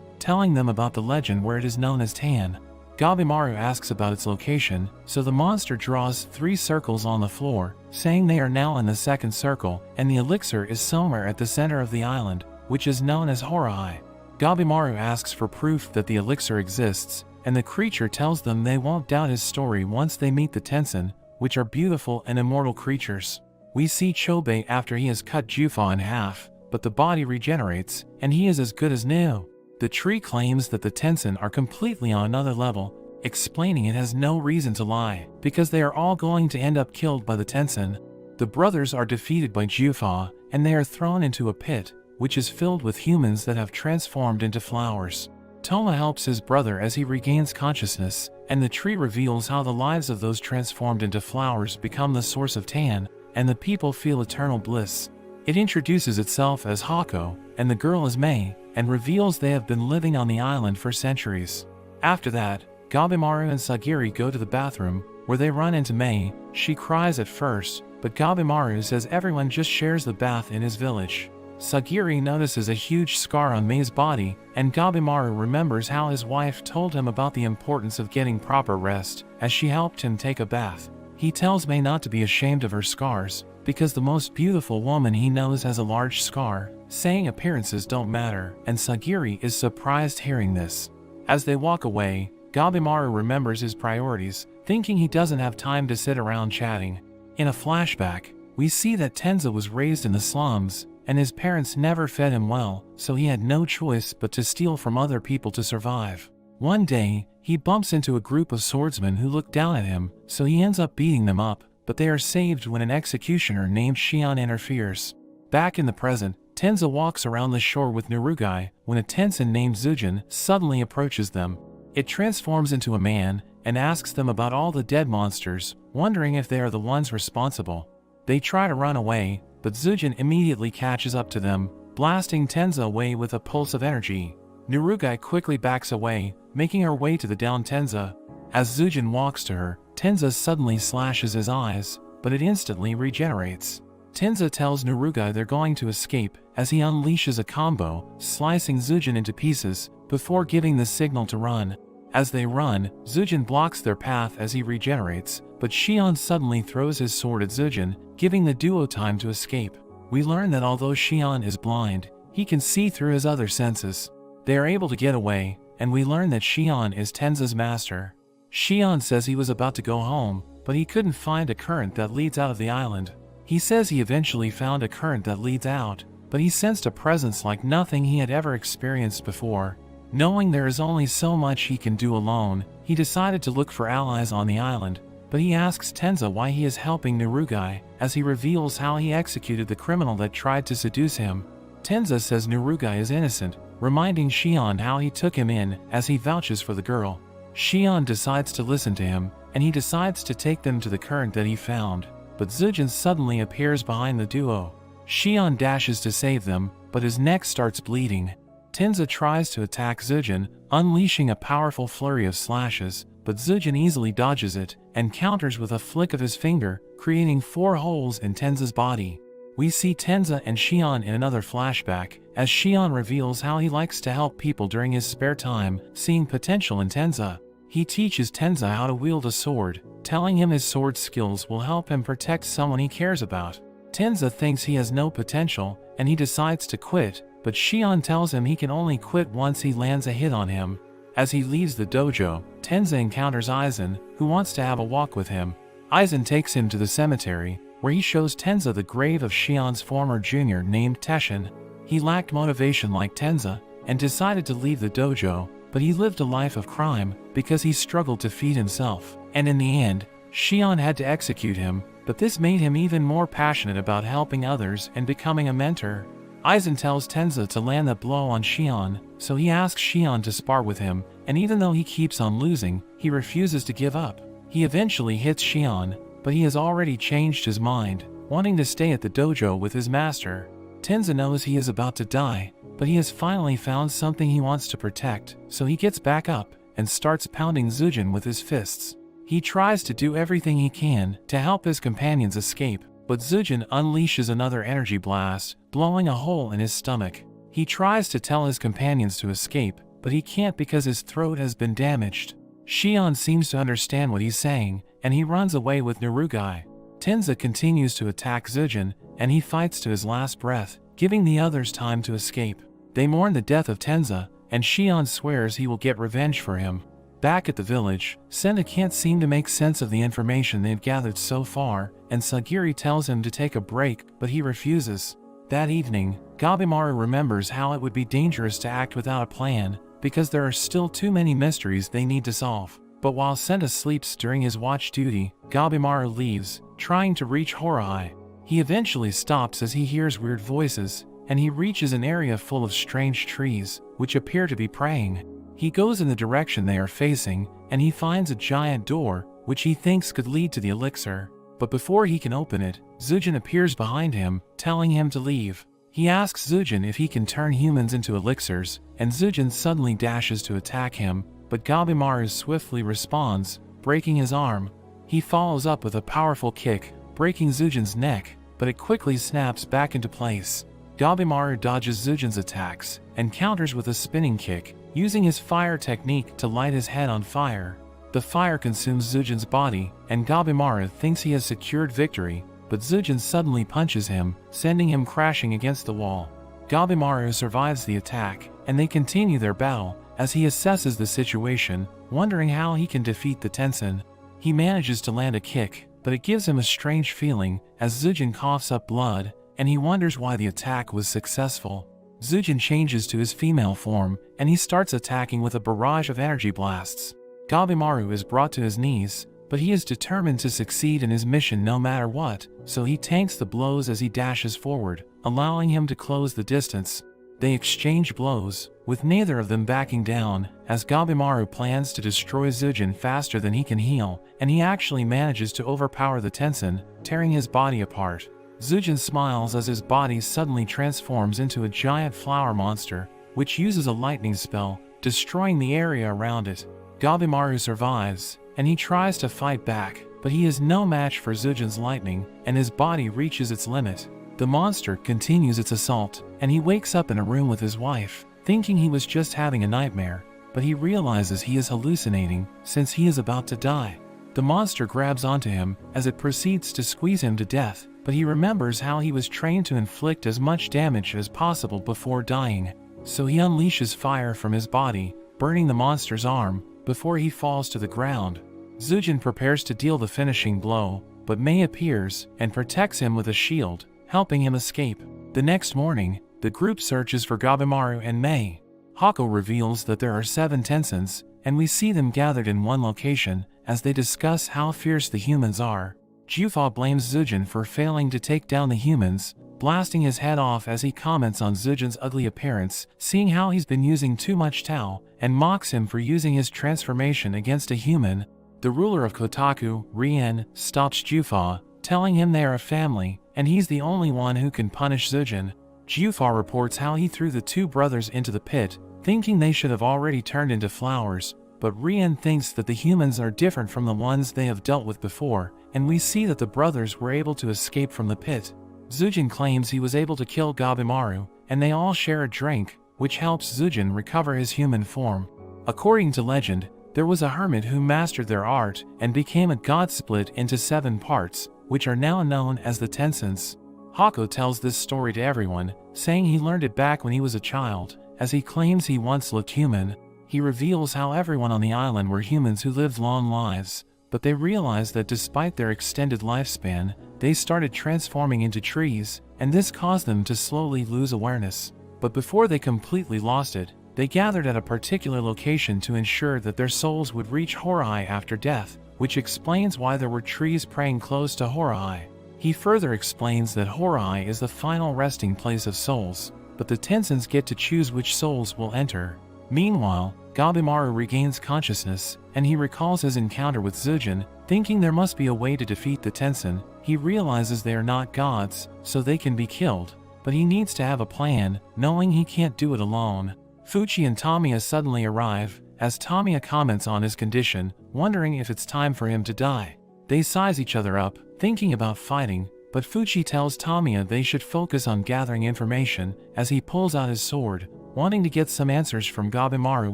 telling them about the legend where it is known as Tan. Gabimaru asks about its location, so the monster draws 3 circles on the floor, saying they are now in the 2nd circle, and the elixir is somewhere at the center of the island, which is known as Horahai. Gabimaru asks for proof that the elixir exists, and the creature tells them they won't doubt his story once they meet the Tensen, which are beautiful and immortal creatures. We see Chobei after he has cut Jufa in half, but the body regenerates, and he is as good as new. The tree claims that the Tensen are completely on another level, explaining it has no reason to lie, because they are all going to end up killed by the Tensen. The brothers are defeated by Jufa, and they are thrown into a pit, which is filled with humans that have transformed into flowers. Toma helps his brother as he regains consciousness, and the tree reveals how the lives of those transformed into flowers become the source of Tan, and the people feel eternal bliss. It introduces itself as Hako, and the girl is Mei, and reveals they have been living on the island for centuries. After that, Gabimaru and Sagiri go to the bathroom, where they run into Mei. She cries at first, but Gabimaru says everyone just shares the bath in his village. Sagiri notices a huge scar on Mei's body, and Gabimaru remembers how his wife told him about the importance of getting proper rest, as she helped him take a bath. He tells Mei not to be ashamed of her scars, because the most beautiful woman he knows has a large scar, saying appearances don't matter, and Sagiri is surprised hearing this. As they walk away, Gabimaru remembers his priorities, thinking he doesn't have time to sit around chatting. In a flashback, we see that Tenza was raised in the slums, and his parents never fed him well, so he had no choice but to steal from other people to survive. One day, he bumps into a group of swordsmen who look down at him, so he ends up beating them up, but they are saved when an executioner named Shion interferes. Back in the present, Tenza walks around the shore with Narugai when a Tensen named Zujin suddenly approaches them. It transforms into a man and asks them about all the dead monsters, wondering if they are the ones responsible. They try to run away, but Zujin immediately catches up to them, blasting Tenza away with a pulse of energy. Narugai quickly backs away, making her way to the downed Tenza. As Zujin walks to her, Tenza suddenly slashes his eyes, but it instantly regenerates. Tenza tells Narugai they're going to escape, as he unleashes a combo, slicing Zujin into pieces, before giving the signal to run. As they run, Zujin blocks their path as he regenerates, but Shion suddenly throws his sword at Zujin, giving the duo time to escape. We learn that although Shion is blind, he can see through his other senses. They are able to get away, and we learn that Shion is Tenza's master. Shion says he was about to go home, but he couldn't find a current that leads out of the island. He says he eventually found a current that leads out, but he sensed a presence like nothing he had ever experienced before. Knowing there is only so much he can do alone, he decided to look for allies on the island, but he asks Tenza why he is helping Narugai, as he reveals how he executed the criminal that tried to seduce him. Tenza says Narugai is innocent, reminding Shion how he took him in, as he vouches for the girl. Shion decides to listen to him, and he decides to take them to the current that he found, but Zujin suddenly appears behind the duo. Shion dashes to save them, but his neck starts bleeding. Tenza tries to attack Zujin, unleashing a powerful flurry of slashes, but Zujin easily dodges it, and counters with a flick of his finger, creating 4 holes in Tenza's body. We see Tenza and Shion in another flashback, as Shion reveals how he likes to help people during his spare time, seeing potential in Tenza. He teaches Tenza how to wield a sword, telling him his sword skills will help him protect someone he cares about. Tenza thinks he has no potential, and he decides to quit, but Shion tells him he can only quit once he lands a hit on him. As he leaves the dojo, Tenza encounters Aizen, who wants to have a walk with him. Aizen takes him to the cemetery, where he shows Tenza the grave of Shion's former junior named Teshin. He lacked motivation like Tenza, and decided to leave the dojo, but he lived a life of crime because he struggled to feed himself, and in the end, Shion had to execute him, but this made him even more passionate about helping others and becoming a mentor. Aizen tells Tenza to land a blow on Shion, so he asks Shion to spar with him, and even though he keeps on losing, he refuses to give up. He eventually hits Shion, but he has already changed his mind, wanting to stay at the dojo with his master. Tenza knows he is about to die, but he has finally found something he wants to protect, so he gets back up and starts pounding Zujin with his fists. He tries to do everything he can to help his companions escape, but Zujin unleashes another energy blast, blowing a hole in his stomach. He tries to tell his companions to escape, but he can't because his throat has been damaged. Shion seems to understand what he's saying, and he runs away with Narugai. Tenza continues to attack Zujin, and he fights to his last breath, giving the others time to escape. They mourn the death of Tenza, and Shion swears he will get revenge for him. Back at the village, Senda can't seem to make sense of the information they've gathered so far, and Sagiri tells him to take a break, but he refuses. That evening, Gabimaru remembers how it would be dangerous to act without a plan, because there are still too many mysteries they need to solve. But while Senda sleeps during his watch duty, Gabimaru leaves, trying to reach Horai. He eventually stops as he hears weird voices, and he reaches an area full of strange trees, which appear to be praying. He goes in the direction they are facing, and he finds a giant door, which he thinks could lead to the elixir. But before he can open it, Zujin appears behind him, telling him to leave. He asks Zujin if he can turn humans into elixirs, and Zujin suddenly dashes to attack him, but Gabimaru swiftly responds, breaking his arm. He follows up with a powerful kick, breaking Zujin's neck, but it quickly snaps back into place. Gabimaru dodges Zujin's attacks, and counters with a spinning kick, using his fire technique to light his head on fire. The fire consumes Zujin's body, and Gabimaru thinks he has secured victory, but Zujin suddenly punches him, sending him crashing against the wall. Gabimaru survives the attack, and they continue their battle, as he assesses the situation, wondering how he can defeat the Tenshin. He manages to land a kick, but it gives him a strange feeling, as Zujin coughs up blood, and he wonders why the attack was successful. Zujin changes to his female form, and he starts attacking with a barrage of energy blasts. Gabimaru is brought to his knees, but he is determined to succeed in his mission no matter what, so he tanks the blows as he dashes forward, allowing him to close the distance. They exchange blows, with neither of them backing down, as Gabimaru plans to destroy Zujin faster than he can heal, and he actually manages to overpower the Tenshin, tearing his body apart. Zujin smiles as his body suddenly transforms into a giant flower monster, which uses a lightning spell, destroying the area around it. Gabimaru survives, and he tries to fight back, but he is no match for Zujin's lightning, and his body reaches its limit. The monster continues its assault, and he wakes up in a room with his wife, thinking he was just having a nightmare, but he realizes he is hallucinating since he is about to die. The monster grabs onto him as it proceeds to squeeze him to death, but he remembers how he was trained to inflict as much damage as possible before dying, so he unleashes fire from his body, burning the monster's arm, before he falls to the ground. Zujin prepares to deal the finishing blow, but Mei appears and protects him with a shield, helping him escape. The next morning, the group searches for Gabimaru and Mei. Hako reveals that there are 7 Tenshins, and we see them gathered in one location as they discuss how fierce the humans are. Jufa blames Zujin for failing to take down the humans, blasting his head off as he comments on Zujin's ugly appearance, seeing how he's been using too much Tao, and mocks him for using his transformation against a human. The ruler of Kotaku, Rien, stops Jufa, telling him they are a family, and he's the only one who can punish Zujin. Jufa reports how he threw the 2 brothers into the pit, thinking they should have already turned into flowers, but Rien thinks that the humans are different from the ones they have dealt with before, and we see that the brothers were able to escape from the pit. Zujin claims he was able to kill Gabimaru, and they all share a drink, which helps Zujin recover his human form. According to legend, there was a hermit who mastered their art and became a god split into 7 parts, which are now known as the Tenshins. Hako tells this story to everyone, saying he learned it back when he was a child, as he claims he once looked human. He reveals how everyone on the island were humans who lived long lives, but they realized that despite their extended lifespan, they started transforming into trees, and this caused them to slowly lose awareness. But before they completely lost it, they gathered at a particular location to ensure that their souls would reach Horai after death, which explains why there were trees praying close to Horai. He further explains that Horai is the final resting place of souls, but the Tenshins get to choose which souls will enter. Meanwhile, Gabimaru regains consciousness, and he recalls his encounter with Zujin, thinking there must be a way to defeat the Tenshin. He realizes they are not gods, so they can be killed, but he needs to have a plan, knowing he can't do it alone. Fuchi and Tamiya suddenly arrive, as Tamiya comments on his condition, wondering if it's time for him to die. They size each other up, thinking about fighting, but Fuchi tells Tamiya they should focus on gathering information as he pulls out his sword, wanting to get some answers from Gabimaru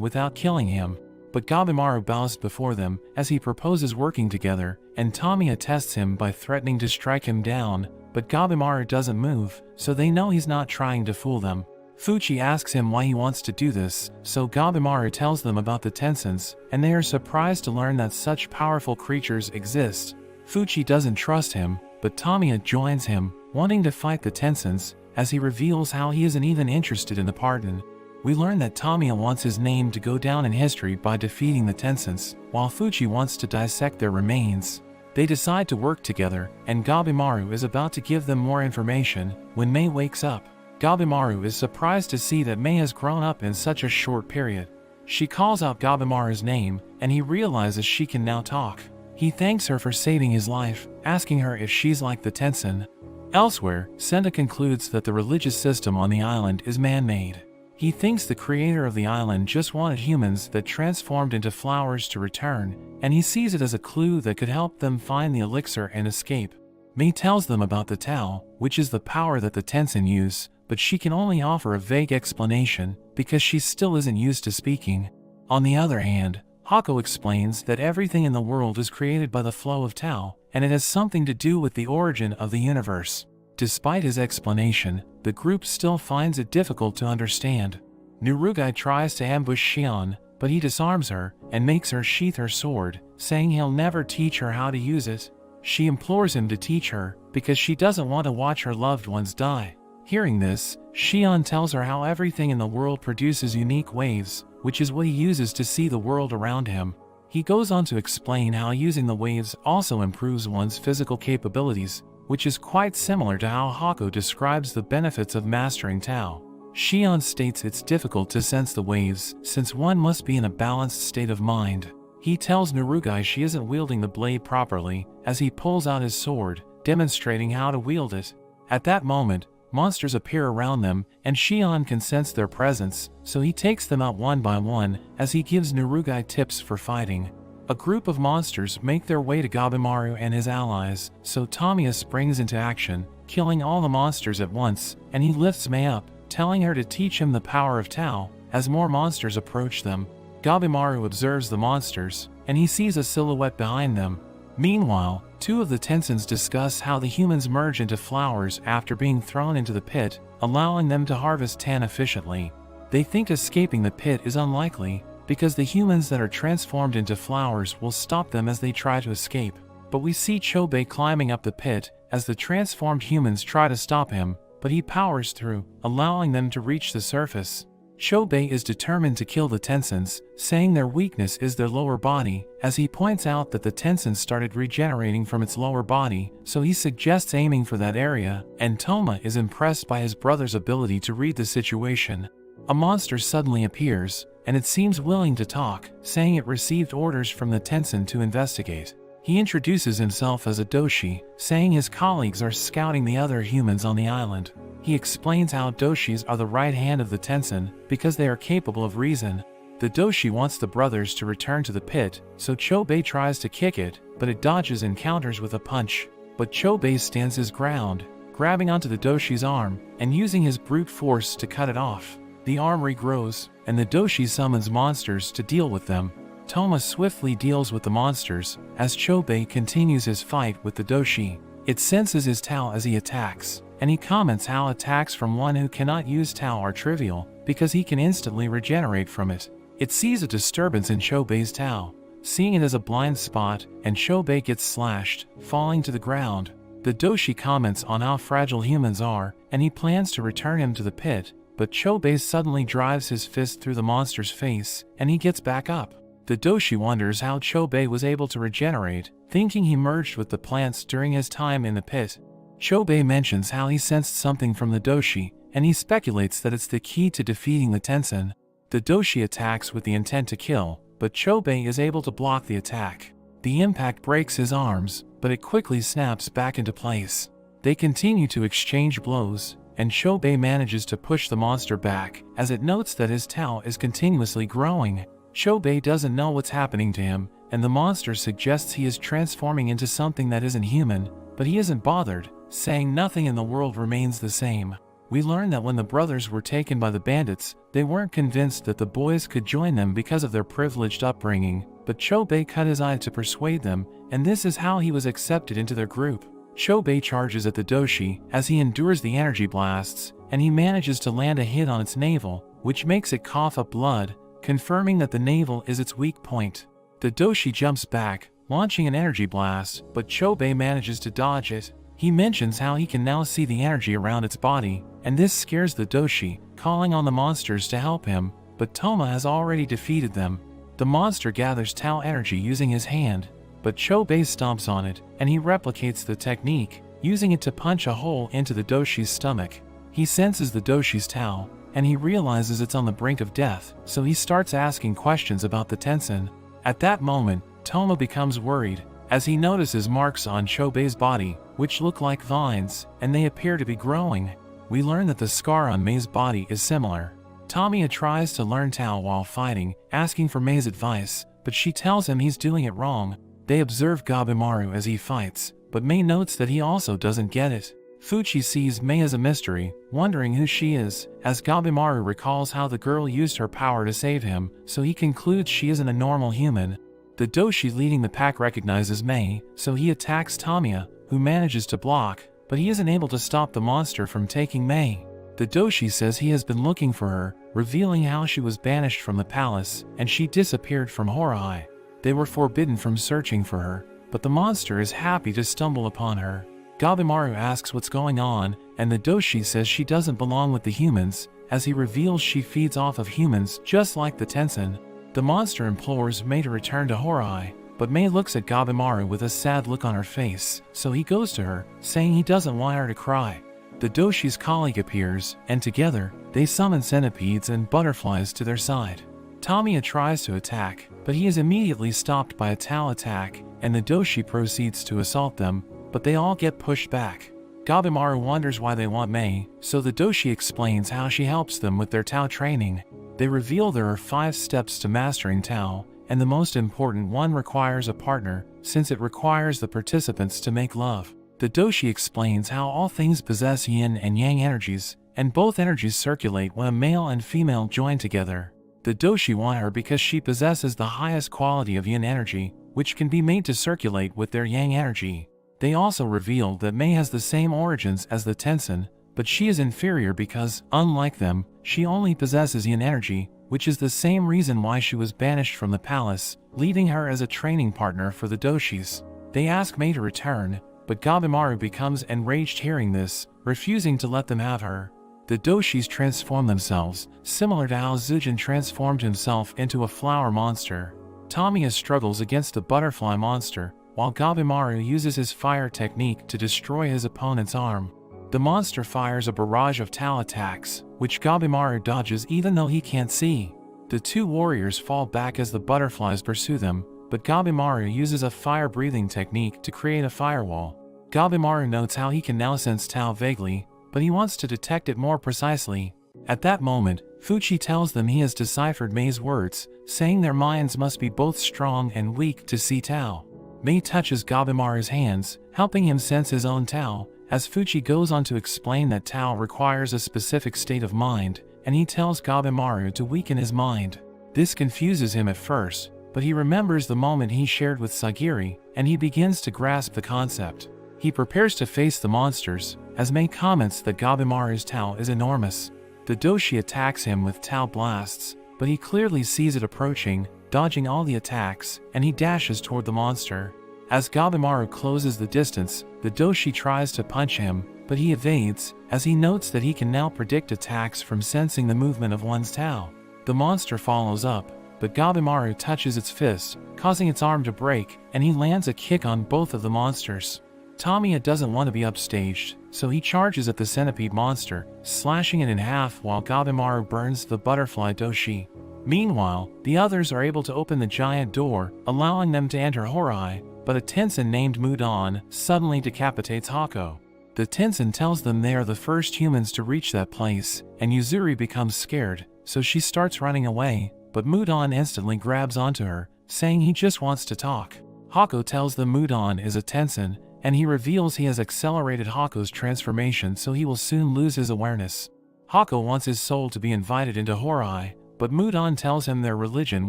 without killing him. But Gabimaru bows before them as he proposes working together, and Tamiya tests him by threatening to strike him down, but Gabimaru doesn't move, so they know he's not trying to fool them. Fuchi asks him why he wants to do this, so Gabimaru tells them about the Tensins, and they are surprised to learn that such powerful creatures exist. Fuchi doesn't trust him, but Tamiya joins him, wanting to fight the Tensins, as he reveals how he isn't even interested in the pardon. We learn that Tamiya wants his name to go down in history by defeating the Tensins, while Fuchi wants to dissect their remains. They decide to work together, and Gabimaru is about to give them more information when Mei wakes up. Gabimaru is surprised to see that Mei has grown up in such a short period. She calls out Gabimaru's name, and he realizes she can now talk. He thanks her for saving his life, asking her if she's like the Tensin. Elsewhere, Senda concludes that the religious system on the island is man-made. He thinks the creator of the island just wanted humans that transformed into flowers to return, and he sees it as a clue that could help them find the elixir and escape. Mei tells them about the Tao, which is the power that the Tensin use, but she can only offer a vague explanation because she still isn't used to speaking. On the other hand, Hako explains that everything in the world is created by the flow of Tao, and it has something to do with the origin of the universe. Despite his explanation, the group still finds it difficult to understand. Nurugai tries to ambush Shion, but he disarms her and makes her sheath her sword, saying he'll never teach her how to use it. She implores him to teach her because she doesn't want to watch her loved ones die. Hearing this, Shion tells her how everything in the world produces unique waves, which is what he uses to see the world around him. He goes on to explain how using the waves also improves one's physical capabilities, which is quite similar to how Hako describes the benefits of mastering Tao. Shion states it's difficult to sense the waves, since one must be in a balanced state of mind. He tells Nurugai she isn't wielding the blade properly, as he pulls out his sword, demonstrating how to wield it. At that moment, monsters appear around them, and Shion can sense their presence, so he takes them out one by one, as he gives Nurugai tips for fighting. A group of monsters make their way to Gabimaru and his allies, so Tamiya springs into action, killing all the monsters at once, and he lifts Mei up, telling her to teach him the power of Tao, as more monsters approach them. Gabimaru observes the monsters, and he sees a silhouette behind them. Meanwhile, two of the Tensins discuss how the humans merge into flowers after being thrown into the pit, allowing them to harvest tan efficiently. They think escaping the pit is unlikely, because the humans that are transformed into flowers will stop them as they try to escape. But we see Chobei climbing up the pit, as the transformed humans try to stop him, but he powers through, allowing them to reach the surface. Chobei is determined to kill the Tensins, saying their weakness is their lower body, as he points out that the Tensins started regenerating from its lower body, so he suggests aiming for that area, and Toma is impressed by his brother's ability to read the situation. A monster suddenly appears, and it seems willing to talk, saying it received orders from the Tensin to investigate. He introduces himself as a doshi, saying his colleagues are scouting the other humans on the island. He explains how doshis are the right hand of the Tensin, because they are capable of reason. The doshi wants the brothers to return to the pit, so Chobei tries to kick it, but it dodges and counters with a punch. But Chobei stands his ground, grabbing onto the doshi's arm, and using his brute force to cut it off. The arm regrows, and the doshi summons monsters to deal with them. Toma swiftly deals with the monsters, as Chobei continues his fight with the doshi. It senses his Tao as he attacks, and he comments how attacks from one who cannot use Tao are trivial, because he can instantly regenerate from it. It sees a disturbance in Chobei's Tao, seeing it as a blind spot, and Chobei gets slashed, falling to the ground. The doshi comments on how fragile humans are, and he plans to return him to the pit, but Chobei suddenly drives his fist through the monster's face, and he gets back up. The doshi wonders how Chobei was able to regenerate, thinking he merged with the plants during his time in the pit. Chobei mentions how he sensed something from the doshi, and he speculates that it's the key to defeating the Tensin. The doshi attacks with the intent to kill, but Chobei is able to block the attack. The impact breaks his arms, but it quickly snaps back into place. They continue to exchange blows, and Chobei manages to push the monster back, as it notes that his Tao is continuously growing. Chobei doesn't know what's happening to him, and the monster suggests he is transforming into something that isn't human, but he isn't bothered, saying nothing in the world remains the same. We learn that when the brothers were taken by the bandits, they weren't convinced that the boys could join them because of their privileged upbringing, but Chobei cut his eye to persuade them, and this is how he was accepted into their group. Chobei charges at the doshi as he endures the energy blasts, and he manages to land a hit on its navel, which makes it cough up blood, confirming that the navel is its weak point. The doshi jumps back, launching an energy blast, but Chobei manages to dodge it. He mentions how he can now see the energy around its body, and this scares the doshi, calling on the monsters to help him, but Toma has already defeated them. The monster gathers Tao energy using his hand, but Chobei stomps on it, and he replicates the technique, using it to punch a hole into the doshi's stomach. He senses the doshi's Tao, and he realizes it's on the brink of death, so he starts asking questions about the Tensen. At that moment, Toma becomes worried, as he notices marks on Chobei's body, which look like vines, and they appear to be growing. We learn that the scar on Mei's body is similar. Tamiya tries to learn Tao while fighting, asking for Mei's advice, but she tells him he's doing it wrong. They observe Gabimaru as he fights, but Mei notes that he also doesn't get it. Fuchi sees Mei as a mystery, wondering who she is, as Gabimaru recalls how the girl used her power to save him, so he concludes she isn't a normal human. The doshi leading the pack recognizes Mei, so he attacks Tamiya, who manages to block, but he isn't able to stop the monster from taking Mei. The doshi says he has been looking for her, revealing how she was banished from the palace, and she disappeared from Horai. They were forbidden from searching for her, but the monster is happy to stumble upon her. Gabimaru asks what's going on, and the doshi says she doesn't belong with the humans, as he reveals she feeds off of humans just like the Tensen. The monster implores Mei to return to Horai, but Mei looks at Gabimaru with a sad look on her face, so he goes to her, saying he doesn't want her to cry. The doshi's colleague appears, and together, they summon centipedes and butterflies to their side. Tamiya tries to attack, but he is immediately stopped by a Tao attack, and the doshi proceeds to assault them, but they all get pushed back. Gabimaru wonders why they want Mei, so the doshi explains how she helps them with their Tao training. They reveal there are 5 steps to mastering Tao, and the most important one requires a partner, since it requires the participants to make love. The doshi explains how all things possess yin and yang energies, and both energies circulate when a male and female join together. The doshi want her because she possesses the highest quality of yin energy, which can be made to circulate with their yang energy. They also reveal that Mei has the same origins as the Tensen, but she is inferior because, unlike them, she only possesses yin energy, which is the same reason why she was banished from the palace, leaving her as a training partner for the doshis. They ask Mei to return, but Gabimaru becomes enraged hearing this, refusing to let them have her. The doshis transform themselves, similar to how Zujin transformed himself into a flower monster. Tamiya struggles against the butterfly monster, while Gabimaru uses his fire technique to destroy his opponent's arm. The monster fires a barrage of Tao attacks, which Gabimaru dodges even though he can't see. The 2 warriors fall back as the butterflies pursue them, but Gabimaru uses a fire-breathing technique to create a firewall. Gabimaru notes how he can now sense Tao vaguely, but he wants to detect it more precisely. At that moment, Fuchi tells them he has deciphered Mei's words, saying their minds must be both strong and weak to see Tao. Mei touches Gabimaru's hands, helping him sense his own Tao, as Fuchi goes on to explain that Tao requires a specific state of mind, and he tells Gabimaru to weaken his mind. This confuses him at first, but he remembers the moment he shared with Sagiri, and he begins to grasp the concept. He prepares to face the monsters, as Mei comments that Gabimaru's Tao is enormous. The doshi attacks him with Tao blasts, but he clearly sees it approaching, dodging all the attacks, and he dashes toward the monster. As Gabimaru closes the distance, the doshi tries to punch him, but he evades, as he notes that he can now predict attacks from sensing the movement of one's Tao. The monster follows up, but Gabimaru touches its fist, causing its arm to break, and he lands a kick on both of the monsters. Tamiya doesn't want to be upstaged, so he charges at the centipede monster, slashing it in half while Gabimaru burns the butterfly doshi. Meanwhile, the others are able to open the giant door, allowing them to enter Horai, but a Tensen named Mudan suddenly decapitates Hako. The Tenzin tells them they are the first humans to reach that place, and Yuzuri becomes scared, so she starts running away, but Mudon instantly grabs onto her, saying he just wants to talk. Hako tells them Mudon is a Tenzin, and he reveals he has accelerated Hako's transformation so he will soon lose his awareness. Hako wants his soul to be invited into Horai, but Mudon tells him their religion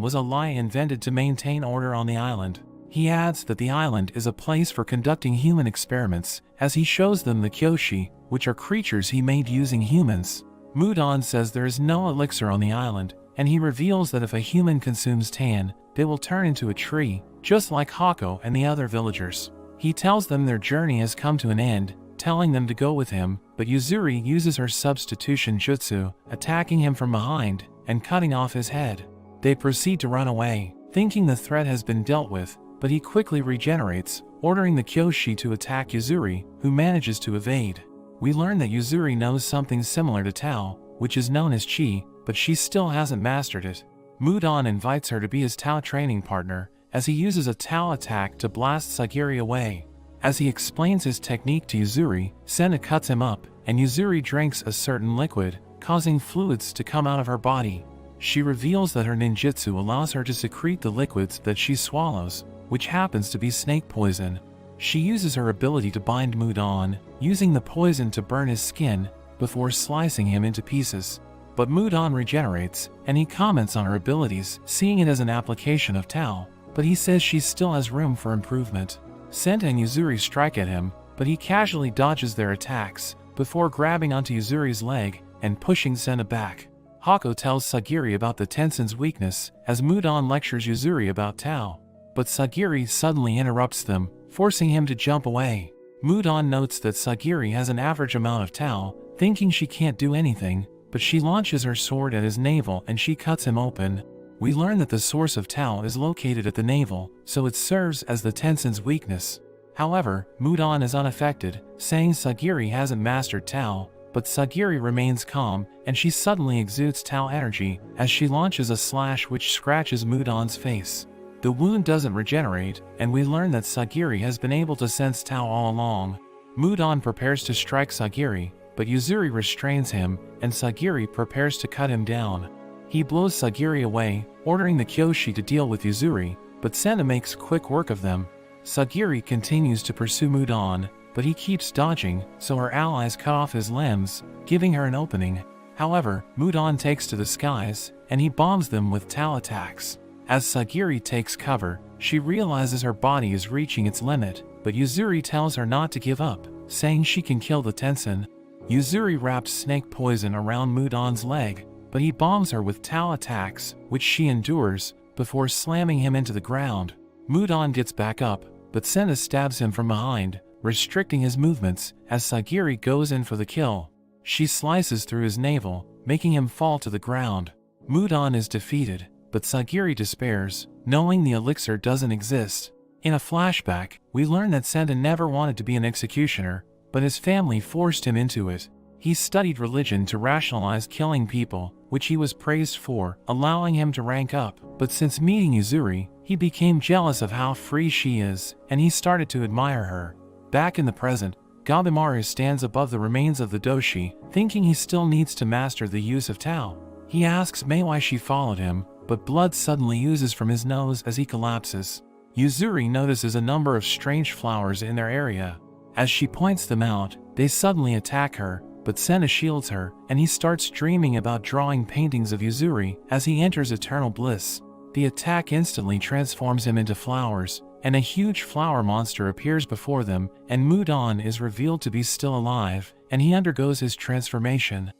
was a lie invented to maintain order on the island. He adds that the island is a place for conducting human experiments, as he shows them the Kyoshi, which are creatures he made using humans. Mudon says there is no elixir on the island, and he reveals that if a human consumes tan, they will turn into a tree, just like Hako and the other villagers. He tells them their journey has come to an end, telling them to go with him, but Yuzuri uses her substitution jutsu, attacking him from behind and cutting off his head. They proceed to run away, thinking the threat has been dealt with, but he quickly regenerates, ordering the Kyoshi to attack Yuzuri, who manages to evade. We learn that Yuzuri knows something similar to Tao, which is known as Chi, but she still hasn't mastered it. Mudon invites her to be his Tao training partner, as he uses a Tao attack to blast Sagiri away. As he explains his technique to Yuzuri, Senna cuts him up, and Yuzuri drinks a certain liquid, causing fluids to come out of her body. She reveals that her ninjutsu allows her to secrete the liquids that she swallows, which happens to be snake poison. She uses her ability to bind Mudon, using the poison to burn his skin, before slicing him into pieces. But Mudon regenerates, and he comments on her abilities, seeing it as an application of Tao, but he says she still has room for improvement. Senta and Yuzuri strike at him, but he casually dodges their attacks, before grabbing onto Yuzuri's leg and pushing Senta back. Hako tells Sagiri about the Tenzin's weakness, as Mudon lectures Yuzuri about Tao. But Sagiri suddenly interrupts them, forcing him to jump away. Mudon notes that Sagiri has an average amount of Tao, thinking she can't do anything, but she launches her sword at his navel and she cuts him open. We learn that the source of Tao is located at the navel, so it serves as the Tenzin's weakness. However, Mudon is unaffected, saying Sagiri hasn't mastered Tao, but Sagiri remains calm, and she suddenly exudes Tao energy as she launches a slash which scratches Mudon's face. The wound doesn't regenerate, and we learn that Sagiri has been able to sense Tao all along. Mudon prepares to strike Sagiri, but Yuzuri restrains him, and Sagiri prepares to cut him down. He blows Sagiri away, ordering the Kyoshi to deal with Yuzuri, but Senna makes quick work of them. Sagiri continues to pursue Mudon, but he keeps dodging, so her allies cut off his limbs, giving her an opening. However, Mudon takes to the skies, and he bombs them with Tao attacks. As Sagiri takes cover, she realizes her body is reaching its limit, but Yuzuri tells her not to give up, saying she can kill the Tenzin. Yuzuri wraps snake poison around Mudon's leg, but he bombs her with Tao attacks, which she endures, before slamming him into the ground. Mudon gets back up, but Senna stabs him from behind, restricting his movements, as Sagiri goes in for the kill. She slices through his navel, making him fall to the ground. Mudon is defeated, but Sagiri despairs, knowing the elixir doesn't exist. In a flashback, we learn that Senta never wanted to be an executioner, but his family forced him into it. He studied religion to rationalize killing people, which he was praised for, allowing him to rank up. But since meeting Yuzuri, he became jealous of how free she is, and he started to admire her. Back in the present, Gabimaru stands above the remains of the Doshi, thinking he still needs to master the use of Tao. He asks Mei why she followed him, but blood suddenly oozes from his nose as he collapses. Yuzuri notices a number of strange flowers in their area. As she points them out, they suddenly attack her, but Senna shields her, and he starts dreaming about drawing paintings of Yuzuri as he enters eternal bliss. The attack instantly transforms him into flowers, and a huge flower monster appears before them, and Mudon is revealed to be still alive, and he undergoes his transformation.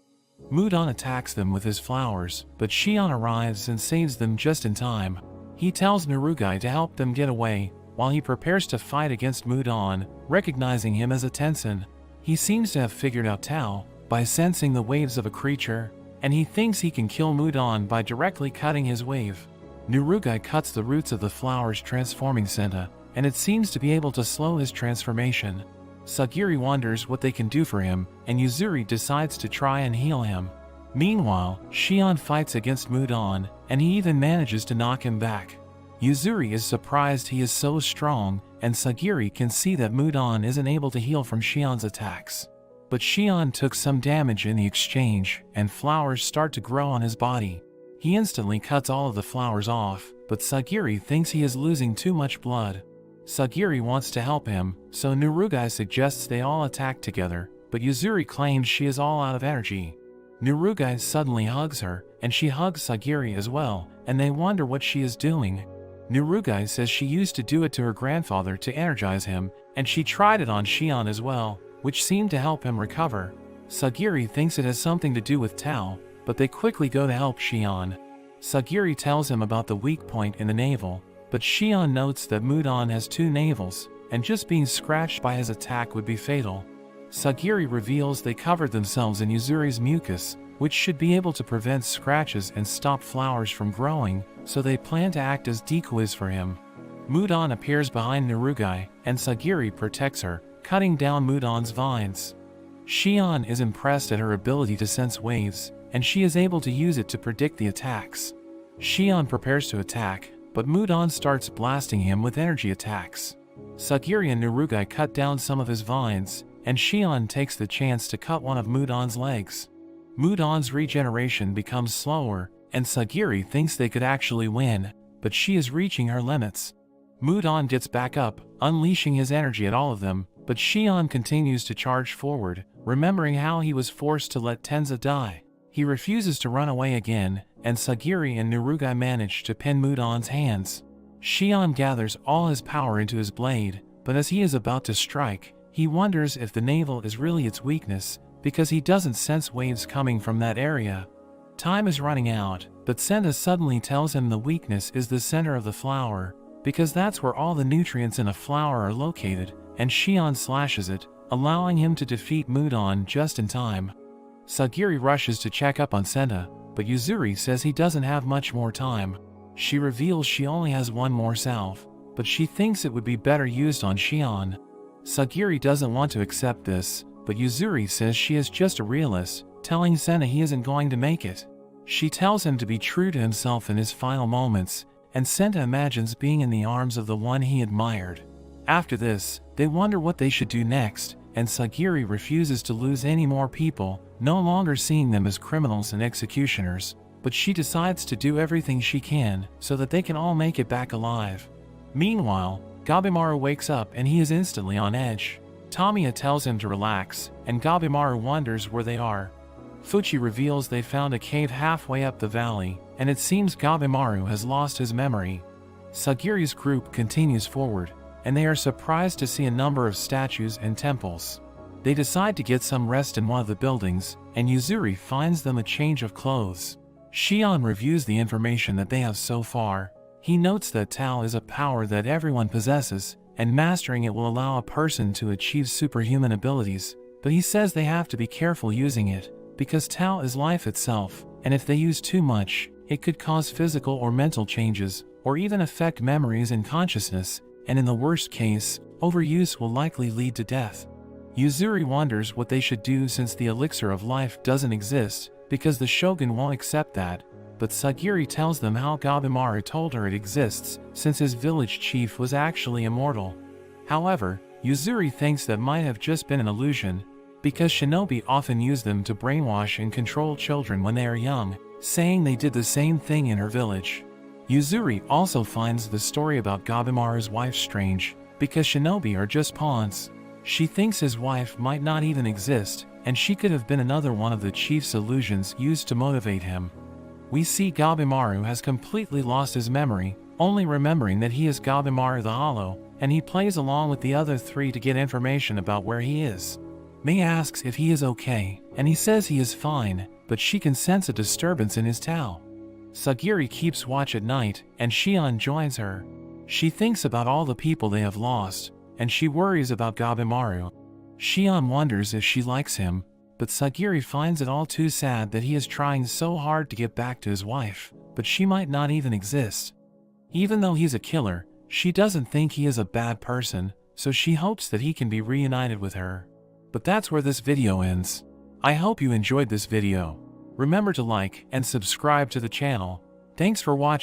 Mudon attacks them with his flowers, but Shion arrives and saves them just in time. He tells Narugai to help them get away, while he prepares to fight against Mudon, recognizing him as a Tenzin. He seems to have figured out Tao by sensing the waves of a creature, and he thinks he can kill Mudon by directly cutting his wave. Narugai cuts the roots of the flowers, transforming Senta, and it seems to be able to slow his transformation. Sagiri wonders what they can do for him, and Yuzuri decides to try and heal him. Meanwhile, Shion fights against Mudon, and he even manages to knock him back. Yuzuri is surprised he is so strong, and Sagiri can see that Mudan isn't able to heal from Shion's attacks. But Shion took some damage in the exchange, and flowers start to grow on his body. He instantly cuts all of the flowers off, but Sagiri thinks he is losing too much blood. Sagiri wants to help him, so Nurugai suggests they all attack together, but Yuzuri claims she is all out of energy. Nurugai suddenly hugs her, and she hugs Sagiri as well, and they wonder what she is doing. Nurugai says she used to do it to her grandfather to energize him, and she tried it on Shion as well, which seemed to help him recover. Sagiri thinks it has something to do with Tao, but they quickly go to help Shion. Sagiri tells him about the weak point in the navel, but Shion notes that Mudan has 2 navels, and just being scratched by his attack would be fatal. Sagiri reveals they covered themselves in Yuzuri's mucus, which should be able to prevent scratches and stop flowers from growing, so they plan to act as decoys for him. Mudan appears behind Nurugai, and Sagiri protects her, cutting down Mudan's vines. Shion is impressed at her ability to sense waves, and she is able to use it to predict the attacks. Shion prepares to attack, but Mudan starts blasting him with energy attacks. Sagiri and Nurugai cut down some of his vines, and Shion takes the chance to cut one of Mudan's legs. Mudan's regeneration becomes slower, and Sagiri thinks they could actually win, but she is reaching her limits. Mudan gets back up, unleashing his energy at all of them, but Shion continues to charge forward, remembering how he was forced to let Tenza die. He refuses to run away again, and Sagiri and Nurugai manage to pin Mudan's hands. Shion gathers all his power into his blade, but as he is about to strike, he wonders if the navel is really its weakness, because he doesn't sense waves coming from that area. Time is running out, but Senta suddenly tells him the weakness is the center of the flower, because that's where all the nutrients in a flower are located, and Shion slashes it, allowing him to defeat Mudan just in time. Sagiri rushes to check up on Senta, but Yuzuri says he doesn't have much more time. She reveals she only has one more salve, but she thinks it would be better used on Shion. Sagiri doesn't want to accept this, but Yuzuri says she is just a realist, telling Senta he isn't going to make it. She tells him to be true to himself in his final moments, and Senta imagines being in the arms of the one he admired. After this, they wonder what they should do next, and Sagiri refuses to lose any more people, no longer seeing them as criminals and executioners, but she decides to do everything she can so that they can all make it back alive. Meanwhile, Gabimaru wakes up and he is instantly on edge. Tamiya tells him to relax, and Gabimaru wonders where they are. Fuchi reveals they found a cave halfway up the valley, and it seems Gabimaru has lost his memory. Sagiri's group continues forward, and they are surprised to see a number of statues and temples. They decide to get some rest in one of the buildings, and Yuzuri finds them a change of clothes. Shion reviews the information that they have so far. He notes that Tao is a power that everyone possesses, and mastering it will allow a person to achieve superhuman abilities, but he says they have to be careful using it, because Tao is life itself, and if they use too much, it could cause physical or mental changes, or even affect memories and consciousness, and in the worst case, overuse will likely lead to death. Yuzuri wonders what they should do since the elixir of life doesn't exist, because the shogun won't accept that, but Sagiri tells them how Gabimaru told her it exists, since his village chief was actually immortal. However, Yuzuri thinks that might have just been an illusion, because shinobi often use them to brainwash and control children when they are young, saying they did the same thing in her village. Yuzuri also finds the story about Gabimaru's wife strange, because shinobi are just pawns. She thinks his wife might not even exist, and she could have been another one of the chief's illusions used to motivate him. We see Gabimaru has completely lost his memory, only remembering that he is Gabimaru the Hollow, and he plays along with the other 3 to get information about where he is. Mei asks if he is okay, and he says he is fine, but she can sense a disturbance in his Tao. Sagiri keeps watch at night, and Shion joins her. She thinks about all the people they have lost, and she worries about Gabimaru. Shion wonders if she likes him, but Sagiri finds it all too sad that he is trying so hard to get back to his wife, but she might not even exist. Even though he's a killer, she doesn't think he is a bad person, so she hopes that he can be reunited with her. But that's where this video ends. I hope you enjoyed this video. Remember to like and subscribe to the channel. Thanks for watching.